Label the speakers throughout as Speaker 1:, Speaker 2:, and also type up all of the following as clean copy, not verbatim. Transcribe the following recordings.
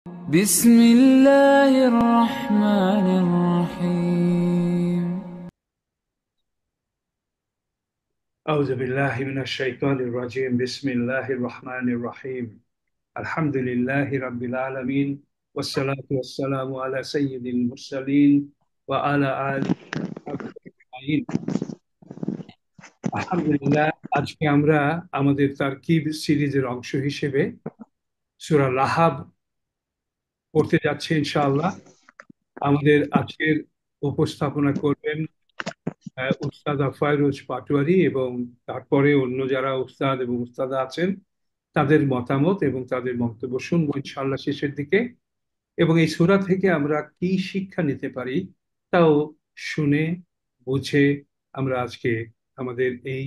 Speaker 1: بسم الله الرحمن الرحيم.
Speaker 2: أعوذ بالله من الشيطان الرجيم بسم الله الرحمن الرحيم الحمد لله رب العالمين والصلاة والسلام على سيد المرسلين وعلى آله وصحبه أجمعين আলহামদুলিল্লাহ। আজকে আমরা আমাদের তারকিব সিরিজের অংশ হিসেবে সূরা লাহাব পড়তে যাচ্ছি ইনশাআল্লাহ। আমাদের আজকের উপস্থাপনা করবেন উস্তাদ ফায়রুজ পাটোয়ারি, এবং তারপরে অন্য যারা উস্তাদ এবং উস্তাদা আছেন তাদের মতামত এবং তাদের বক্তব্য শুনবো ইনশাআল্লাহ শেষের দিকে। এবং এই সূরা থেকে আমরা কি শিক্ষা নিতে পারি তাও শুনে বুঝে আমরা আজকে আমাদের এই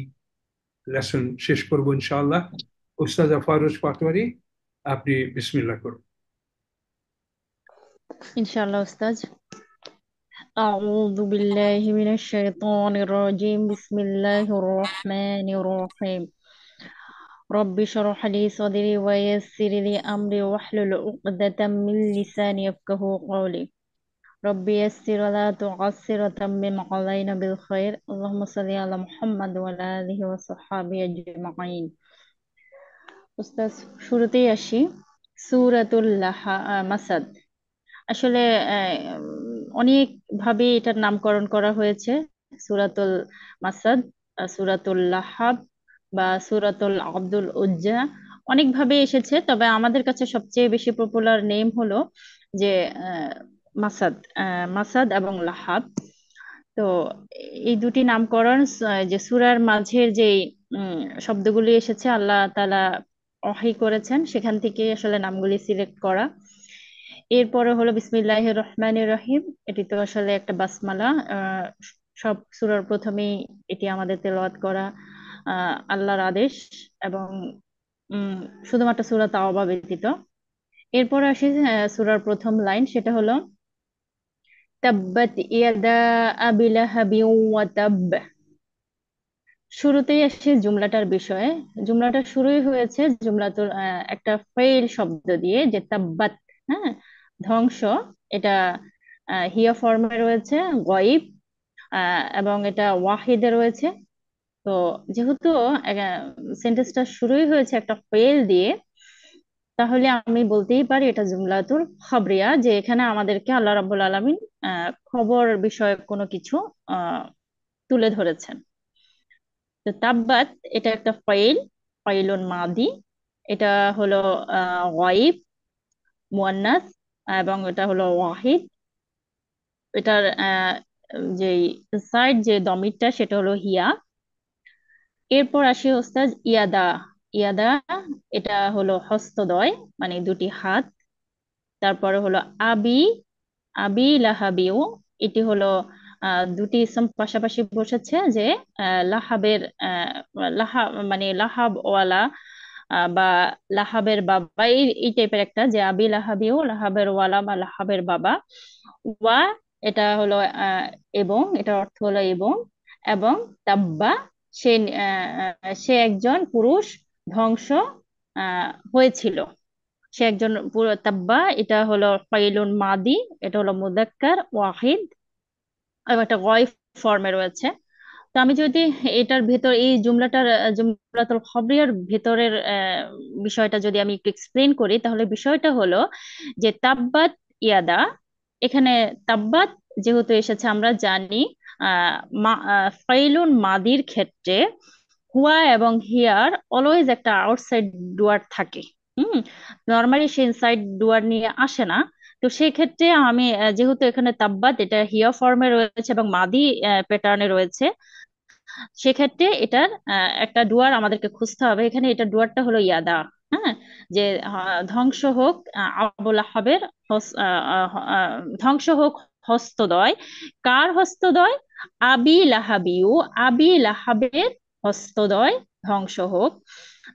Speaker 2: লেসন শেষ করবো ইনশাআল্লাহ। উস্তাদ ফারুজ পাটোয়ারি, আপনি বিসমিল্লাহ করুন।
Speaker 3: ইনশাআল্লাহ উস্তাজ। أعوذ بالله من الشيطان الرجيم بسم الله الرحمن الرحيم رب اشرح لي صدري ويسر لي أمري واحلل عقدة من لساني يفقه قولي رب يسر ولا تعسر وتمم علينا بالخير اللهم صل على محمد وعلى آله وصحبه أجمعين উস্তাজ, শুরুতেই আসি। সূরাতুল মাসাদ আসলে অনেক ভাবে এটার নামকরণ করা হয়েছে। সূরাতুল মাসাদ, সূরাতুল লাহাব বা সূরাতুল আব্দুল উজ্জা, অনেক ভাবে এসেছে। তবে আমাদের কাছে সবচেয়ে বেশি পপুলার নেম হলো যে আহ, মাসাদ। মাসাদ এবং লাহাব, তো এই দুটি নামকরণ যে সূরার মাঝের যে শব্দগুলি এসেছে আল্লাহ তাআলা ওহী করেছেন, সেখান থেকে আসলে নামগুলি সিলেক্ট করা। এরপরে হলো বিসমিল্লাহির রহমানির রহিম। এটি তো আসলে একটা বাসমালা। সব সূরার প্রথমেই এটি আমাদের তেলাওয়াত করা আল্লাহর আদেশ, এবং উম, শুধুমাত্র সূরা তাওবা ব্যতীত। এরপর আসি সূরার প্রথম লাইন, সেটা হলো তাব্বাত ইয়াদা আবি লাহাবি ওয়া তাব। শুরুতেই আসি জুমলাটার বিষয়ে। জুমলাটা শুরুই হয়েছে জুমলাতুল একটা ফেইল শব্দ দিয়ে, যে তাব্বাত। হ্যাঁ, ধ্বংস। এটা হিয়া ফর্মে রয়েছে, গয়েব, এবং এটা ওয়াহিদে রয়েছে। তো যেহেতু সেন্টেন্সটা শুরুই হয়েছে একটা ফেল দিয়ে, তাহলে আমি বলতেই পারি এটা জুমলাতুল খাবরিয়া, যে এখানে আমাদেরকে আল্লাহ রাব্বুল আলামিন খবর বিষয়ক কোনো কিছু আহ তুলে ধরেছেন। তো তাব্বাত এটা একটা ফাইল, ফাইলুন মাদি। এটা হলো গায়ব, মুয়ান্নাস, এবং এটা হলো ওয়াহিদ। এটার যে সাইড যে দমিরটা সেটা হলো হিয়া। এরপর আসি ওস্তাদ ইয়াদা। ইয়াদা এটা হলো হস্তদ্বয়, মানে দুটি হাত। তারপরে হলো আবি, আবি লাহাবিও, এটি হলো দুটি ইসম পাশাপাশি বসেছে, যে লাহাবের লাহা মানে লাহাব ওয়ালা, বা লাহাবের বাবা, এই টাইপের একটা, যে আবি লাহাবিও, লাহাবের ওয়ালা বা লাহাবের বাবা। ওয়া এটা হলো এবং, এটার অর্থ হলো এবং। এবং তাব্বা, সে সে একজন পুরুষ, ধ্বংস হয়েছিল। সে একজন পুরো তাব্বা, এটা হলো ফাইলুন মাদি, এটা হলো মুদাক্কার ওয়াহিদ, এবং একটা গয়ব ফর্মে রয়েছে। তো আমি যদি এটার ভেতর এই জুমলাটার জুমলাতুল খবরিয়ার ভেতরের বিষয়টা যদি আমি একটু এক্সপ্লেন করি, তাহলে বিষয়টা হলো যে তাব্বাত ইয়াদা, এখানে তাব্বাত যেহেতু এসেছে, আমরা জানি ফাইলুন মাদির ক্ষেত্রে হুয়া এবং হিয়ার অলওয়েজ একটা আউটসাইড ডুয়ার থাকে। হুম, নর্মালি সে ইনসাইড ডুয়ার নিয়ে আসে না। তো সেই ক্ষেত্রে আমি যেহেতু এখানে তাব্বাত এটা হিয়া ফর্মে রয়েছে এবং মাদি প্যাটার্নে রয়েছে, সেক্ষেত্রে এটার একটা ডুয়ার আমাদেরকে খুঁজতে হবে। এখানে এটা ডুয়ারটা হলো ইয়াদা। হ্যাঁ, যে ধ্বংস হোক আবুল আহাবের ধ্বংস হোক হস্তদ্বয়। কার হস্তদ্বয়? আবি লাহাবিউ, আবি লাহাবের হস্তদ্বয় ধ্বংস হোক।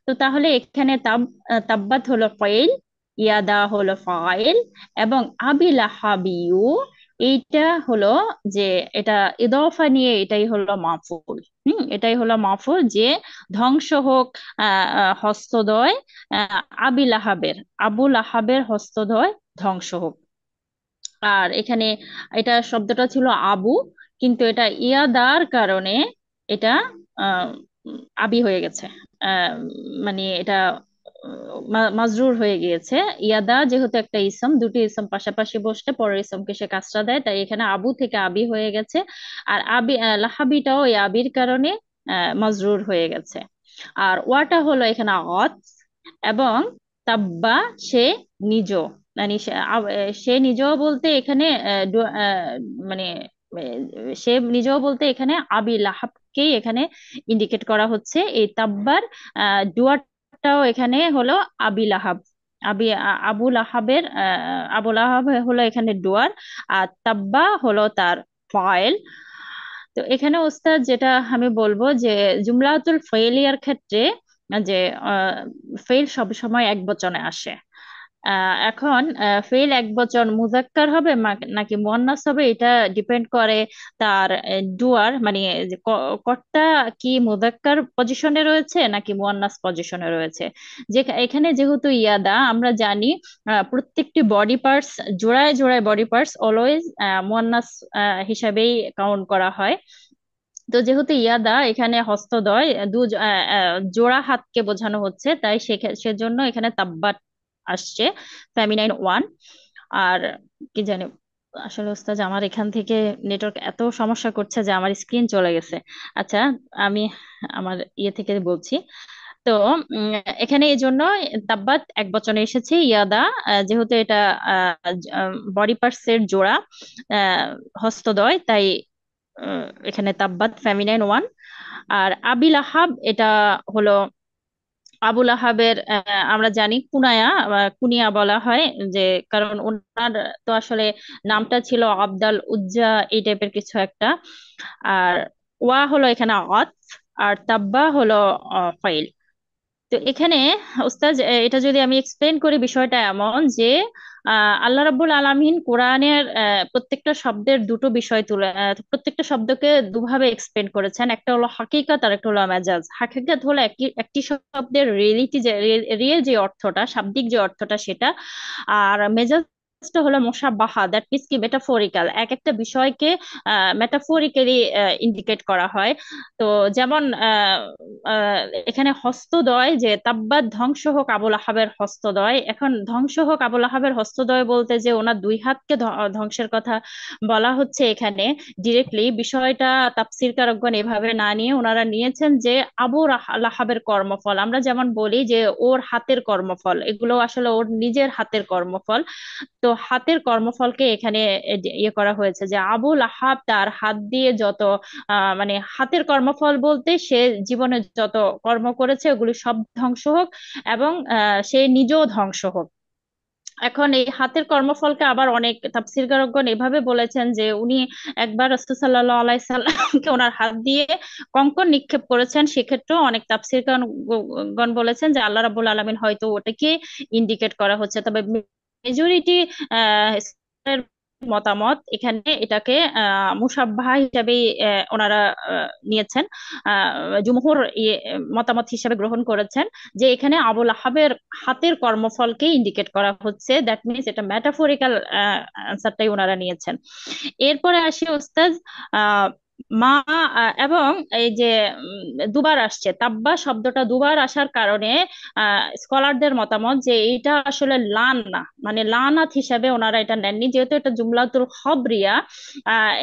Speaker 3: তো তাহলে এখানে তাব্বাত হলো ফাইল, ইয়াদা হলো ফাইল, এবং আবি লাহাবিউ এইটা হলো, যে এটা ইদফা নিয়ে এটাই হলো মাফুল। এটাই হলো মাফুল, যে ধ্বংস হোক হস্তদ্বয় আবি লাহাবের, আবুল আহাবের হস্তদ্বয় ধ্বংস হোক। আর এখানে এটা শব্দটা ছিল আবু, কিন্তু এটা ইয়াদার কারণে এটা আহ, আবি হয়ে গেছে। আহ, মানে এটা মাজরুর হয়ে গিয়েছে। ইয়াদা যেহেতু একটা ইসম, দুটি ইসম পাশাপাশি বসলে পরের ইসমকে সে কাসরা দেয়, তাই এখানে আবু থেকে আবি হয়ে গেছে। আর আবি লাহাবিটাও এই আবির কারণে মাজরুর হয়ে গেছে। আর ওয়াটা হলো এখানে অত, এবং তাব্বা সে নিজ, মানে সে নিজেও বলতে এখানে মানে সে নিজেও বলতে এখানে আবি লাহাবকেই এখানে ইন্ডিকেট করা হচ্ছে। এই তাব্বার ডুয়ারটাও এখানে হলো আবি লাহাব। আবু লাহাবের আবু লাহাব হলো এখানে ডুয়ার, আর তাব্বা হলো তার ফাইল। তো এখানে ওস্তাদ যেটা আমি বলবো যে জুমলাতুল ফেইলিয়ার ক্ষেত্রে যে ফেইল সব সময় এক বচনে আসে। এখন ফেইল এক বচন মুজাক্কার হবে নাকি মুয়ান্নাস হবে, এটা ডিপেন্ড করে তার ডুয়ার, মানে যে কর্তা কি মুজাক্কার পজিশনে রয়েছে নাকি মুয়ান্নাস পজিশনে রয়েছে। যে এখানে যেহেতু ইয়াদা, আমরা জানি প্রত্যেকটি বডি পার্টস, জোড়ায় জোড়ায় বডি পার্টস অলওয়েজ মুয়ান্নাস হিসাবেই কাউন্ট করা হয়। তো যেহেতু ইয়াদা এখানে হস্তদ্বয়, জোড়া হাতকে বোঝানো হচ্ছে, তাই সেজন্য এখানে তাব্বাত আসছে, ফেমিনাইন ওয়ান। আর কি জানি, আসলে ওস্তাদ আমার এখান থেকে নেটওয়ার্ক এত সমস্যা করছে যে আমার স্ক্রিন চলে গেছে। আচ্ছা, আমি আমার ইয়ে থেকে বলছি। তো এখানে এই জন্য তাব্বাত এক বচনে এসেছে। ইয়াদা যেহেতু এটা বডি পার্টস এর জোড়া, হস্তদ্বয়, তাই এখানে তাব্বাত ফেমিনাইন ওয়ান। আর আবিল আহাব এটা হলো আবুল আহাবের আমরা জানি কুনায়া, কুনিয়া বলা হয়, যে কারণ ওনার তো আসলে নামটা ছিল আবদাল উজ্জা, এই টাইপের কিছু একটা। আর ওয়া হলো এখানে অত, আর তাব্বা হলো ফাইল। তো এখানে ওস্তাদ এটা যদি আমি এক্সপ্লেন করি, বিষয়টা এমন যে আল্লাহ রাব্বুল আলামিন কোরআনের প্রত্যেকটা শব্দের দুটো বিষয় তুলে, প্রত্যেকটা শব্দকে দুভাবে এক্সপ্লেন করেছেন। একটা হলো হাকিকাত আর একটা হলো মেজাজ। হাকিকাত হলো একটি শব্দের রিয়েলিটি, যে রিয়েল যে অর্থটা, শাব্দিক যে অর্থটা সেটা। আর মেজাজটা হলো মোশাব্বাহা, দ্যাট মিনস কি মেটাফোরিক্যাল, এক একটা বিষয়কে মেটাফোরিক্যালি ইন্ডিকেট করা হয়। তো যেমন আহ, এখানে হস্তদ্বয়, যে তাব্বাত ধ্বংস হোক আবুল আহাবের হস্তদ্বয়। এখন ধ্বংস হোক আবুল আহাবের হস্তদ্বয় বলতে যে ওনার দুই হাতকে ধ্বংসের কথা বলা হচ্ছে এখানে ডিরেক্টলি, বিষয়টা তাফসীরকারকগণ এভাবে না নিয়ে ওনারা নিয়েছেন যে আবু লাহাবের কর্মফল। আমরা যেমন বলি যে ওর হাতের কর্মফল, এগুলো আসলে ওর নিজের হাতের কর্মফল। তো হাতের কর্মফলকে এখানে ইয়ে করা হয়েছে যে আবুল আহাব তার হাত দিয়ে যত মানে হাতের কর্মফল বলতে সে জীবনে যত কর্ম করেছে ওগুলি সব ধ্বংস হোক, এবং সে নিজেও ধ্বংস হোক। এখন এই হাতের কর্মফলকে আবার অনেক তাফসীরকারকগণ এভাবে বলেছেন যে উনি একবার রাসূল সাল্লাল্লাহু আলাইহি সাল্লামকে ওনার হাত দিয়ে কঙ্কর নিক্ষেপ করেছেন। সেক্ষেত্রেও অনেক তাফসীরকারগণ বলেছেন যে আল্লাহ রাব্বুল আলামিন হয়তো ওটাকে ইন্ডিকেট করা হচ্ছে। তবে মেজরিটি মতামত এখানে এটাকে মুসাব্বাহা হিসাবে ওনারা নিয়েছেন, জুমহুর মতামত হিসাবে গ্রহণ করেছেন, যে এখানে আবুল আহাবের হাতের কর্মফলকে ইন্ডিকেট করা হচ্ছে। দ্যাট মিনস এটা ম্যাটাফোরিক্যাল অ্যান্সারটাই ওনারা নিয়েছেন। এরপরে আসি ওস্তাদ মা, এবং এই যে দুবার আসছে তাব্বা শব্দটা, দুবার আসার কারণে স্কলারদের মতামত যে এটা আসলে লান না, মানে লানাত হিসাবে ওনারা এটা নেননি, যেহেতু এটা জুমলাতুল খবরিয়া,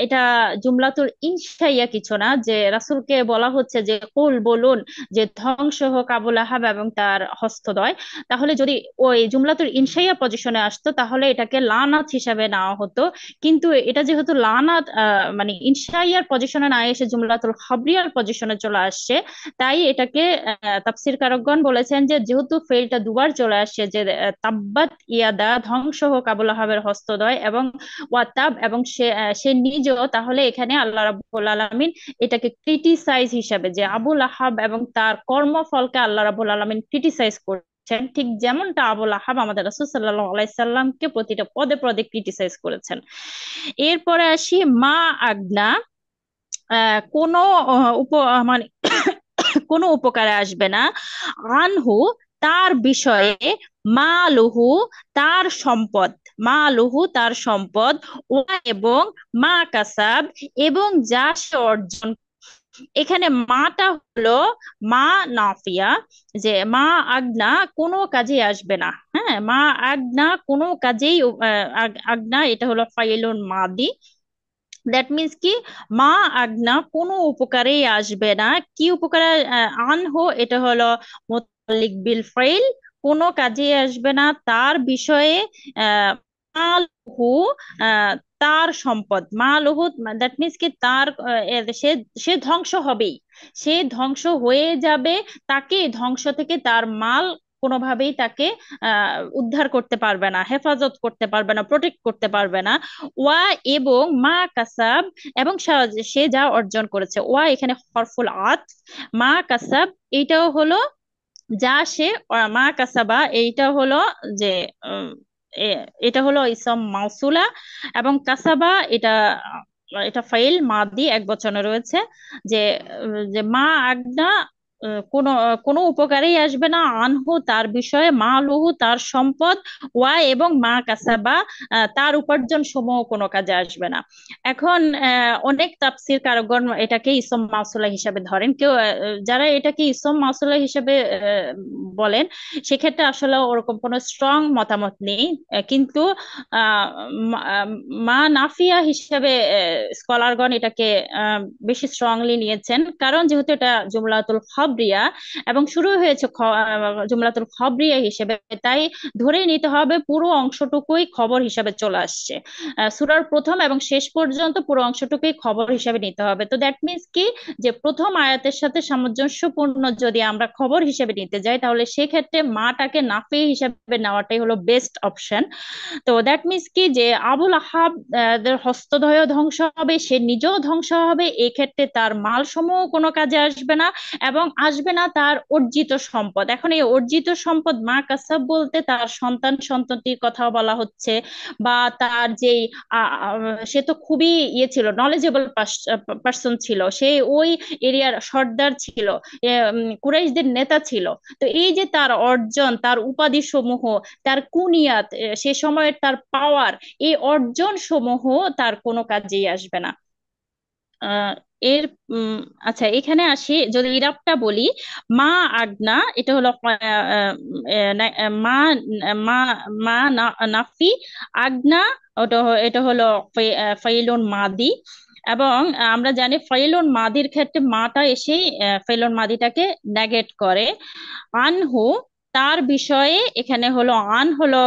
Speaker 3: এটা জুমলাতুল ইনশাইয়া কিছু না। যে রাসূলকে বলা হচ্ছে যে কুল, বলুন যে ধ্বংস হোক আবুল আহাব এবং তার হস্তদ্বয়, তাহলে যদি ওই জুমলাতুল ইনশাইয়া পজিশনে আসতো তাহলে এটাকে লানাত হিসাবে নেওয়া হতো। কিন্তু এটা যেহেতু লানাত মানে ইনশাইয়ার পজিশনে না এসে জুমলাতুল খবরিয়ার পজিশনে চলে আসছে, তাই এটাকে তাফসীরকারকগণ বলেছেন যে যেহেতু ফেলটা দুবার চলে আসছে, যে তাব্বাত ইয়াদা, ধ্বংস হোক আবুল আহাবের হস্তদ্বয়, এবং ওয়াতাব, এবং সে নিজেও, তাহলে এখানে আল্লাহ রাব্বুল আলামিন এটাকে ক্রিটিসাইজ হিসাবে, যে আবুল আহাব এবং তার কর্মফলকে আল্লাহ রাব্বুল আলামিন ক্রিটিসাইজ করছেন, ঠিক যেমনটা আবুল আহাব আমাদের রাসূল সাল্লাল্লাহু আলাইহি সাল্লামকে প্রতিটা পদে পদে ক্রিটিসাইজ করেছেন। এরপরে আসি মা আগনা, কোনো মানে কোনো উপকারে আসবে না, আনহু তার বিষয়ে, মালুহু তার সম্পদ, মা লুহু তার সম্পদ, ওয়া এবং মা কাসাব এবং যা সে অর্জন। এখানে মাটা হলো মা নাফিয়া, যে মা আগনা কোনো কাজে আসবে না। হ্যাঁ, মা আগনা কোনো কাজেই আগনা এটা হলো ফাইলুন মাদি। দ্যাট মিন্স কি, মা আগনা কোনো উপকারেই আসবে না। কি উপকারে? আনহো এটা হলো মুতাল্লিক বিল ফাইল, কোনো কাজে আসবে না তার বিষয়ে। আহ মালহু, আহ, তার সম্পদ, মালহু দ্যাট মিন্স কি তার সে সে ধ্বংস হবেই, সে ধ্বংস হয়ে যাবে। তাকে ধ্বংস থেকে তার মাল কোনোভাবেই তাকে উদ্ধার করতে পারবে না, হেফাজত করতে পারবে না, প্রোটেক্ট করতে পারবে না। ওয়া এবং মা কাসাব এবং সে যা অর্জন করেছে। ওয়া এখানে হরফুল আত, মা কাসাব এইটাও হলো যা সে মা কাসাবা এইটা হলো যে উম, এটা হলো ইসম মাউসুলা, এবং কাসাবা এটা এটা ফাইল মাদি এক বচনে রয়েছে। যে যে মা আগনা কোনো কোনো উপকারেই আসবে না, আনহু তার বিষয়ে, মা লুহু তার সম্পদ, ওয়া এবং মা কাসাবা তার উপার্জন সমূহ কোনো কাজে আসবে না। এখন অনেক তাফসীর কারকগণ এটাকে ইসম মাউসুলা হিসাবে ধরেন। কেউ যারা এটাকে ইসম মাউসুলা হিসাবে বলেন, সেক্ষেত্রে আসলে ওরকম কোনো স্ট্রং মতামত নেই। কিন্তু আহ, মা মা নাফিয়া হিসাবে স্কলারগণ এটাকে বেশি স্ট্রংলি নিয়েছেন, কারণ যেহেতু এটা জুমলাতুল খবরিয়া এবং শুরু হয়েছে জুমলাতুল খবরিয়া হিসেবে, তাই ধরেই নিতে হবে পুরো অংশটুকুই খবর হিসাবে চলে আসছে। সূরার প্রথম এবং শেষ পর্যন্ত পুরো অংশটুকুই খবর হিসাবে নিতে হবে। তো দ্যাট মিন্স কি, যে প্রথম আয়াতের সাথে সামঞ্জস্যপূর্ণ যদি আমরা খবর হিসেবে নিতে যাই, তাহলে সেক্ষেত্রে মাটাকে নাফি হিসেবে নেওয়াটাই হলো বেস্ট অপশন। তো দ্যাট মিন্স কি, যে আবুল আহাব দের হস্তদ্বয় ধ্বংস হবে, সে নিজেও ধ্বংস হবে, এক্ষেত্রে তার মাল সমূহ কোনো কাজে আসবে না, এবং আসবে না তার অর্জিত সম্পদ। এখন এই অর্জিত সম্পদ মা কাসাব বলতে তার সন্তান সন্ততির কথা বলা হচ্ছে, বা তার যেই সে তো খুবই ছিল, নলেজেবল পার্সন ছিল, সে ওই এরিয়ার সর্দার ছিল, কুরাইশদের নেতা ছিল। তো এই যে তার অর্জন, তার উপাধি সমূহ, তার কুনিয়াত, সে সময়ের তার পাওয়ার, এই অর্জন সমূহ তার কোনো কাজেই আসবে না। আহ এর আচ্ছা, এখানে আসি, যদি ইরাবটা বলি, মা আগনা এটা হলো মা মা মা নাফি, আগনা এটা হলো ফাইলুন মাদি। এবং আমরা জানি ফাইলুন মাদির ক্ষেত্রে মাটা এসেই ফাইলুন মাদিটাকে নেগেট করে। আনহু তার বিষয়ে, এখানে হলো আন হলো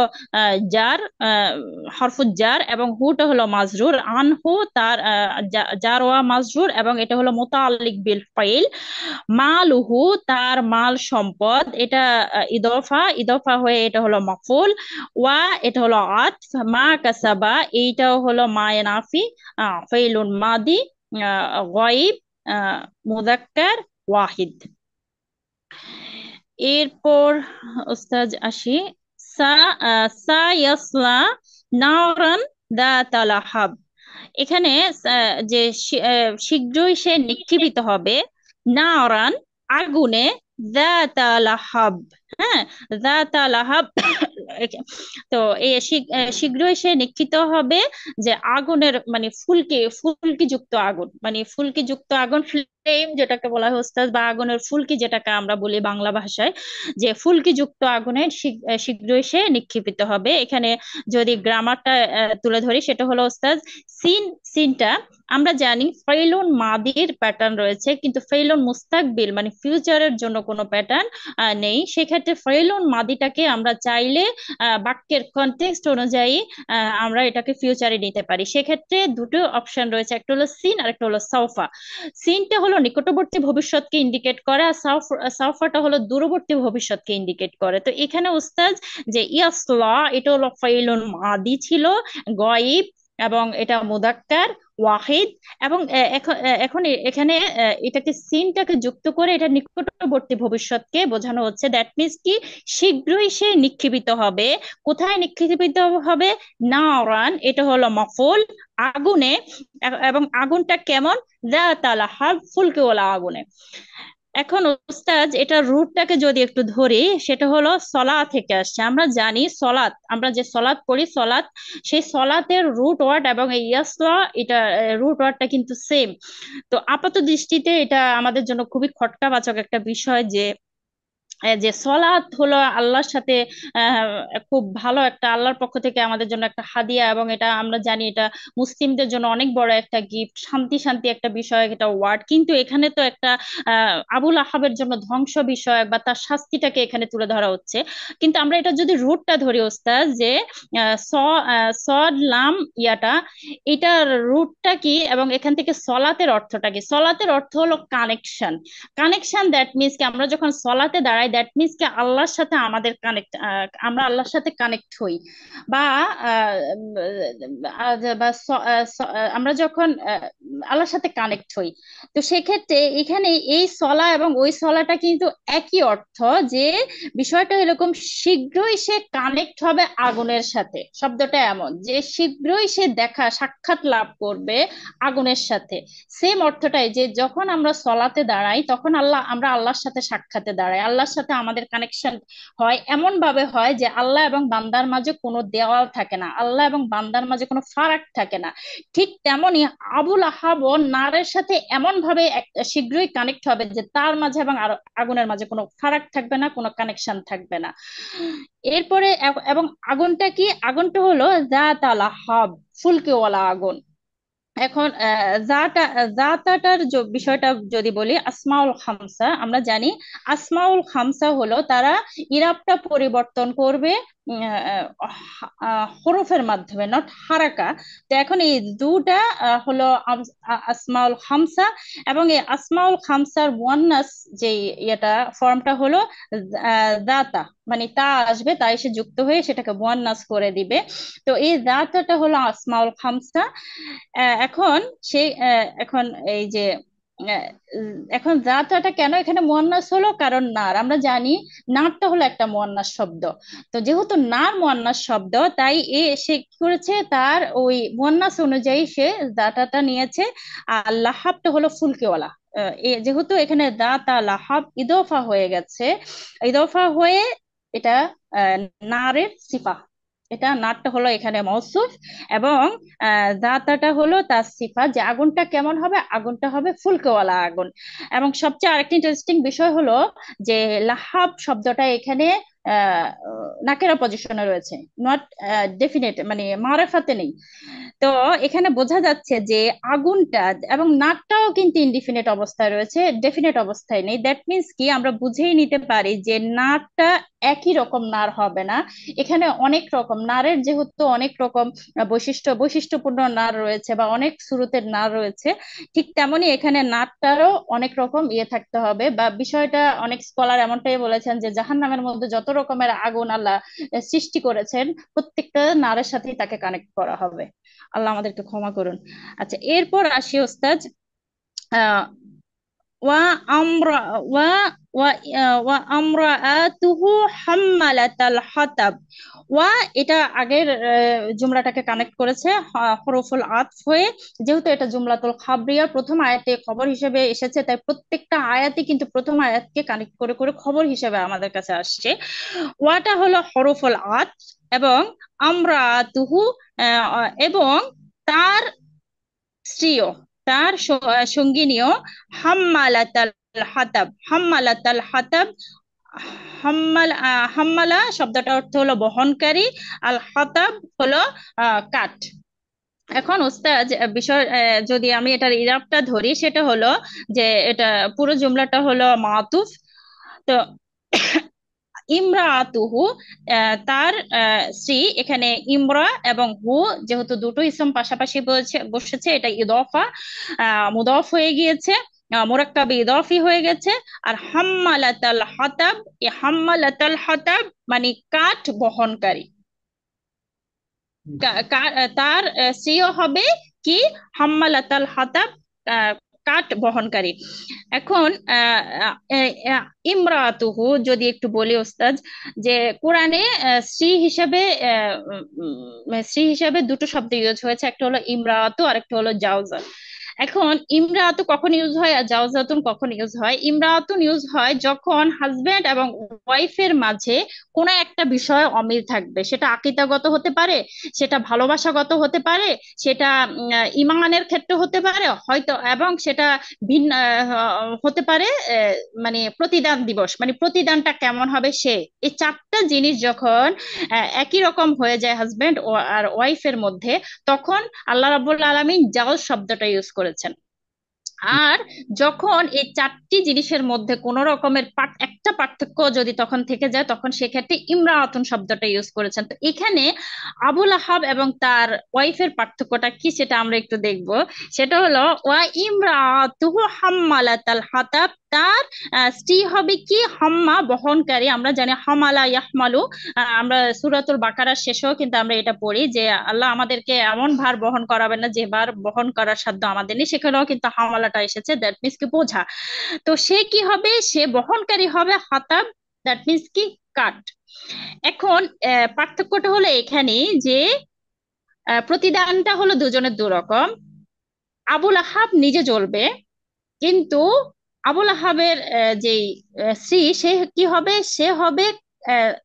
Speaker 3: জার, হরফুজ জার, এবং হুটা হলো মাজরুর। আনহু তার জার ওয়া মাজরুর, এবং এটা হলো মুতাআল্লিক বিল ফাইল। মালুহু তার মাল সম্পদ, এটা ইদফা হয়ে এটা হলো মাফুল। ওয়া এটা হলো আত, মা কাসাবা এইটাও হলো মায়নাফি, ফাইলুন মাদি, গায়ব, মুযাক্কার, ওয়াহিদ। এরপর ওস্তাজ আসি, সা সা ইয়াসলা নারান দাতা লাহাব। এখানে যে শীঘ্রই সে নিক্ষেপিত হবে, নারান আগুনে, দাতা লাহাব। হ্যাঁ, দাতা লাহাব তো শীঘ্রই সে নিক্ষিপ্ত হবে, যে আগুনের মানে ফুলকি ফুলকি যুক্ত আগুন, মানে ফুলকি যুক্ত আগুন, ফ্লেম যেটাকে বলা হয় ওস্তাদ, বা আগুনের ফুলকি যেটাকে আমরা বলি বাংলা ভাষায়, যে ফুলকি যুক্ত আগুনে শীঘ্রই সে নিক্ষেপিত হবে। এখানে যদি গ্রামারটা তুলে ধরি, সেটা হলো ওস্তাদ, সিন সিনটা আমরা জানি ফাইলুন মাদির প্যাটার্ন রয়েছে, কিন্তু ফাইলুন মুস্তাকবিল মানে ফিউচারের জন্য কোনো প্যাটার্ন নেই। সেক্ষেত্রে ফাইলুন মাদিটাকে আমরা চাইলে বাক্যের কনটেক্সট অনুযায়ী আমরা এটাকে ফিউচারে নিতে পারি। সেক্ষেত্রে দুটো অপশন রয়েছে, একটা হলো সিন আর একটা হলো সাউফা। সিনটা হলো নিকটবর্তী ভবিষ্যৎকে ইন্ডিকেট করে, আর সাউফাটা হলো দূরবর্তী ভবিষ্যৎকে ইন্ডিকেট করে। তো এখানে উস্তাদ, যে ইয়াসলা এটা হলো ফাইলুন মাদি ছিল, গয়েব, এবং এটা মুদাক্কার, ওয়াহিদ। এবং এখন এখানে এটাকে সিনটাকে যুক্ত করে এটা নিকটবর্তী ভবিষ্যৎকে বোঝানো হচ্ছে। দ্যাট মিন্স কি, শীঘ্রই সে নিক্ষেপিত হবে। কোথায় নিক্ষেপিত হবে? নারান এটা হলো মফুল, আগুনে, এবং আগুনটা কেমন? যাতা লাহাব ফুলকিওয়ালা আগুনে। এখন ওস্তাদ এটা রুটটাকে যদি একটু ধরি, সেটা হলো সলা থেকে আসছে। আমরা জানি সলাত, আমরা যে সলাত পড়ি সলাত, সেই সলাতের রুট ওয়ার্ড এবং এই ইয়াসলা, এটা রুট ওয়ার্ডটা কিন্তু সেম। তো আপাত দৃষ্টিতে এটা আমাদের জন্য খুবই খটকাবাচক একটা বিষয় যে যে সলাৎ হলো আল্লাহর সাথে আহ, খুব ভালো একটা, আল্লাহর পক্ষ থেকে আমাদের জন্য একটা হাদিয়া, এবং এটা আমরা জানি এটা মুসলিমদের জন্য অনেক বড় একটা গিফট, শান্তি শান্তি একটা বিষয়, এটা ওয়ার্ড। কিন্তু এখানে তো একটা আবুল আহাবের জন্য ধ্বংস বিষয় বা তার শাস্তিটাকে এখানে তুলে ধরা হচ্ছে। কিন্তু আমরা এটা যদি রুটটা ধরি ওস্তাদ, যে আহ, স সদ লাম ইয়াটা, এটার রুটটা কি এবং এখান থেকে সলাতের অর্থটা কি? সলাতের অর্থ হলো কানেকশন। কানেকশন, দ্যাট মিনস কি আমরা যখন সলাতে দাঁড়াই, দ্যাট মিনস কি আল্লাহর সাথে আমাদের কানেক্ট, আমরা আল্লাহর সাথে কানেক্ট হই। বা আহ, বা আমরা যখন আল্লাহর সাথে কানেক্ট হই, তো সেক্ষেত্রে এখানে এই সলা এবং ওই সলাটা কিন্তু একই অর্থ। যে বিষয়টা এরকম, শীঘ্রই সে কানেক্ট হবে আগুনের সাথে, শব্দটা এমন যে শীঘ্রই সে দেখা সাক্ষাৎ লাভ করবে আগুনের সাথে। সেম অর্থটাই, যে যখন আমরা সলাতে দাঁড়াই তখন আমরা আল্লাহর সাথে সাক্ষাতে দাঁড়াই, আল্লাহর সাথে আমাদের কানেকশন হয়, এমন ভাবে হয় যে আল্লাহ এবং বান্দার মাঝে কোনো দেওয়াল থাকে না, আল্লাহ এবং বান্দার মাঝে কোনো ফারাক থাকে না। ঠিক তেমনি আবুল আহাব ও নারের সাথে এমন ভাবে শীঘ্রই কানেক্ট হবে যে তার মাঝে এবং আগুনের মাঝে কোনো ফারাক থাকবে না, কোনো কানেকশন থাকবে না। এরপরে এবং আগুনটা কি? আগুনটা হলো জাত আল আহাব, ফুলকেওয়ালা আগুন। এখন জাতাটার বিষয়টা যদি বলি, আসমাউল খামসা আমরা জানি। আসমাউল খামসা হলো তারা ইরাবটা পরিবর্তন করবে হরফের মাধ্যমে, নট হারাকা। তো এখন এই দুটা হলো আসমাউল খামসা। এবং এই আসমাউল খামসার মুয়ান্নাস যে ইয়েটা, ফর্মটা হলো দাতা, মানে তা আসবে, তা এসে যুক্ত হয়ে সেটাকে মুয়ান্নাস করে দিবে। তো এই দাতাটা হলো আসমাউল খামসা। এখন সেই এখন এই যে এখন জাতটা কেন এখানে মুয়ান্নাস হলো? কারণ নার, আমরা জানি নারটা হলো একটা মুয়ান্নাস শব্দ। তো যেহেতু নার মুয়ান্নাস শব্দ, তাই সে কি করেছে, তার ওই মুয়ান্নাস অনুযায়ী সে জাতাটা নিয়েছে। আর লাহাবটা হলো ফুলকেওয়ালা। যেহেতু এখানে দাতা লাহাব ইদফা হয়ে গেছে, ইদফা হয়ে এটা আহ, নারের সিফা, এটা নাটটা হলো এখানে মওসুফ। এবং দাতাটা হলো তার সিফা, যে আগুনটা কেমন হবে? আগুনটা হবে ফুলকেওয়ালা আগুন। এবং সবচেয়ে আরেকটি ইন্টারেস্টিং বিষয় হলো যে লাহাব শব্দটা এখানে আহ নাকেরা পজিশনে রয়েছে, নট ডেফিনেট, মানে মারেফাতে নেই। তো এখানে বোঝা যাচ্ছে যে আগুনটা এবং নাকটাও কিন্তু ইনডিফিনিট অবস্থায় রয়েছে, ডেফিনেট অবস্থায় নেই। দ্যাট মিন্স কি আমরা বুঝেই নিতে পারি যে নারটা একই রকম নার হবে না। এখানে অনেক রকম নারের, যেহেতু অনেক রকম বৈশিষ্ট্যপূর্ণ নার রয়েছে বা অনেক সুরতের নার রয়েছে, ঠিক তেমনি এখানে নারটারও অনেক রকম ইয়ে থাকতে হবে। বা বিষয়টা অনেক স্কলার এমনটাই বলেছেন যে জাহান্নামের মধ্যে যত রকমের আগুন আল্লাহ সৃষ্টি করেছেন, প্রত্যেকটা নারের সাথেই তাকে কানেক্ট করা হবে। আল্লাহ আমাদেরকে ক্ষমা করুন। আচ্ছা, এরপর আসি ওস্তাদ। আহ ওয়া আমরা ওয়া ওয়া ওয়া আমরাআতুহু হাম্মালাতাল হাতাব। ওয়া এটা আগের জুমলাটাকে কানেক্ট করেছে হরফুল আতফ হয়ে। যেহেতু এটা জুমলাতুল খাবরিয়া, প্রথম আয়াতে খবর হিসেবে এসেছে, তাই প্রত্যেকটা আয়াতে কিন্তু প্রথম আয়াতকে কানেক্ট করে করে খবর হিসেবে আমাদের কাছে আসছে। ওয়াটা হলো হরফুল আতফ। এবং আমরাআতুহু, এবং তার স্ত্রীও, তার সঙ্গিনীও, হাম্মালাতাল হাতাব, হাম্মালাতাল হাতাব। হাম্মালা শব্দটা অর্থ হলো বহনকারী, আল হাতাব হলো কাঠ। এখন ওস্তাদ বিষয় যদি আমি এটার ইরাবটা ধরি, সেটা হলো যে এটা পুরো জুমলাটা হলো মাতুফ। তো ইমরাতুহু, তার স্ত্রী, এখানে ইমরা এবং হু যেহেতু দুটো ইসম পাশাপাশি বসেছে, এটা ইদফা, মুদফ হয়ে গিয়েছে, মুরাক্কাবে ইদফি হয়ে গেছে। আর হাম্মালাতাল হাতাব, এই হাম্মালাতাল হাতাব মানে কাঠ বহনকারী। তার স্ত্রীও হবে কি? হাম্মালাতাল হাতাব, আহ, কাঠ বহনকারী। এখন ইমরাতুহু যদি একটু বলি ওস্তাদ, যে কোরআনে স্ত্রী হিসাবে দুটো শব্দ ইউজ হয়েছে, একটা হলো ইমরাতু আর একটা হলো জাওজা। এখন ইমরাতু কখন ইউজ হয় আর জাওজাতুন কখন ইউজ হয়? ইমরাতুন ইউজ হয় যখন হাজবেন্ড এবং ওয়াইফের মাঝে কোনো একটা বিষয়ে অমিল থাকবে, সেটা আকীদাগত হতে পারে, সেটা ভালোবাসাগত হতে পারে, সেটা ইমানের ক্ষেত্রে হতে পারে হয়তো, এবং সেটা ভিন্ন হতে পারে মানে প্রতিদান দিবস, মানে প্রতিদানটা কেমন হবে সে, এই চারটা জিনিস যখন একই রকম হয়ে যায় হাজবেন্ড ও আর ওয়াইফের মধ্যে, তখন আল্লাহ রাব্বুল আলামিন জাওজ শব্দটা ইউজ করেছেন। আর যখন এই চারটি জিনিসের মধ্যে কোনো রকমের একটা পার্থক্য যদি তখন থেকে যায়, তখন সেক্ষেত্রে ইমরাআতুন শব্দটা ইউজ করেছেন। তো এখানে আবুল আহাব এবং তার ওয়াইফের পার্থক্যটা কি সেটা আমরা একটু দেখব। সেটা হলো ওয়া ইমরাআতুহু হাম্মালাতাল হাতাব, তার স্ত্রী হবে কি হাম্মা, বহনকারী। আমরা জানি হামালা ইয়াহমালু, আমরা সূরাতুল বাকারার শেষেও কিন্তু আমরা এটা পড়ি যে আল্লাহ আমাদেরকে এমন ভার বহন করাবেন না যে ভার বহন করার সাধ্য আমাদের নেই, সেখানেও কিন্তু হামালাটা এসেছে, দ্যাট মিনস কি বোঝা। তো সে কি হবে, সে বহনকারী হবে, হাতাব দ্যাট মিনস কি কাঠ। এখন পার্থক্যটা হলো এখানে যে প্রতিদানটা হলো দুজনের দু রকম। আবুল আহাব নিজে জ্বলবে, কিন্তু আবুল আহাবের যে স্ত্রী, সে কি হবে, সে হবে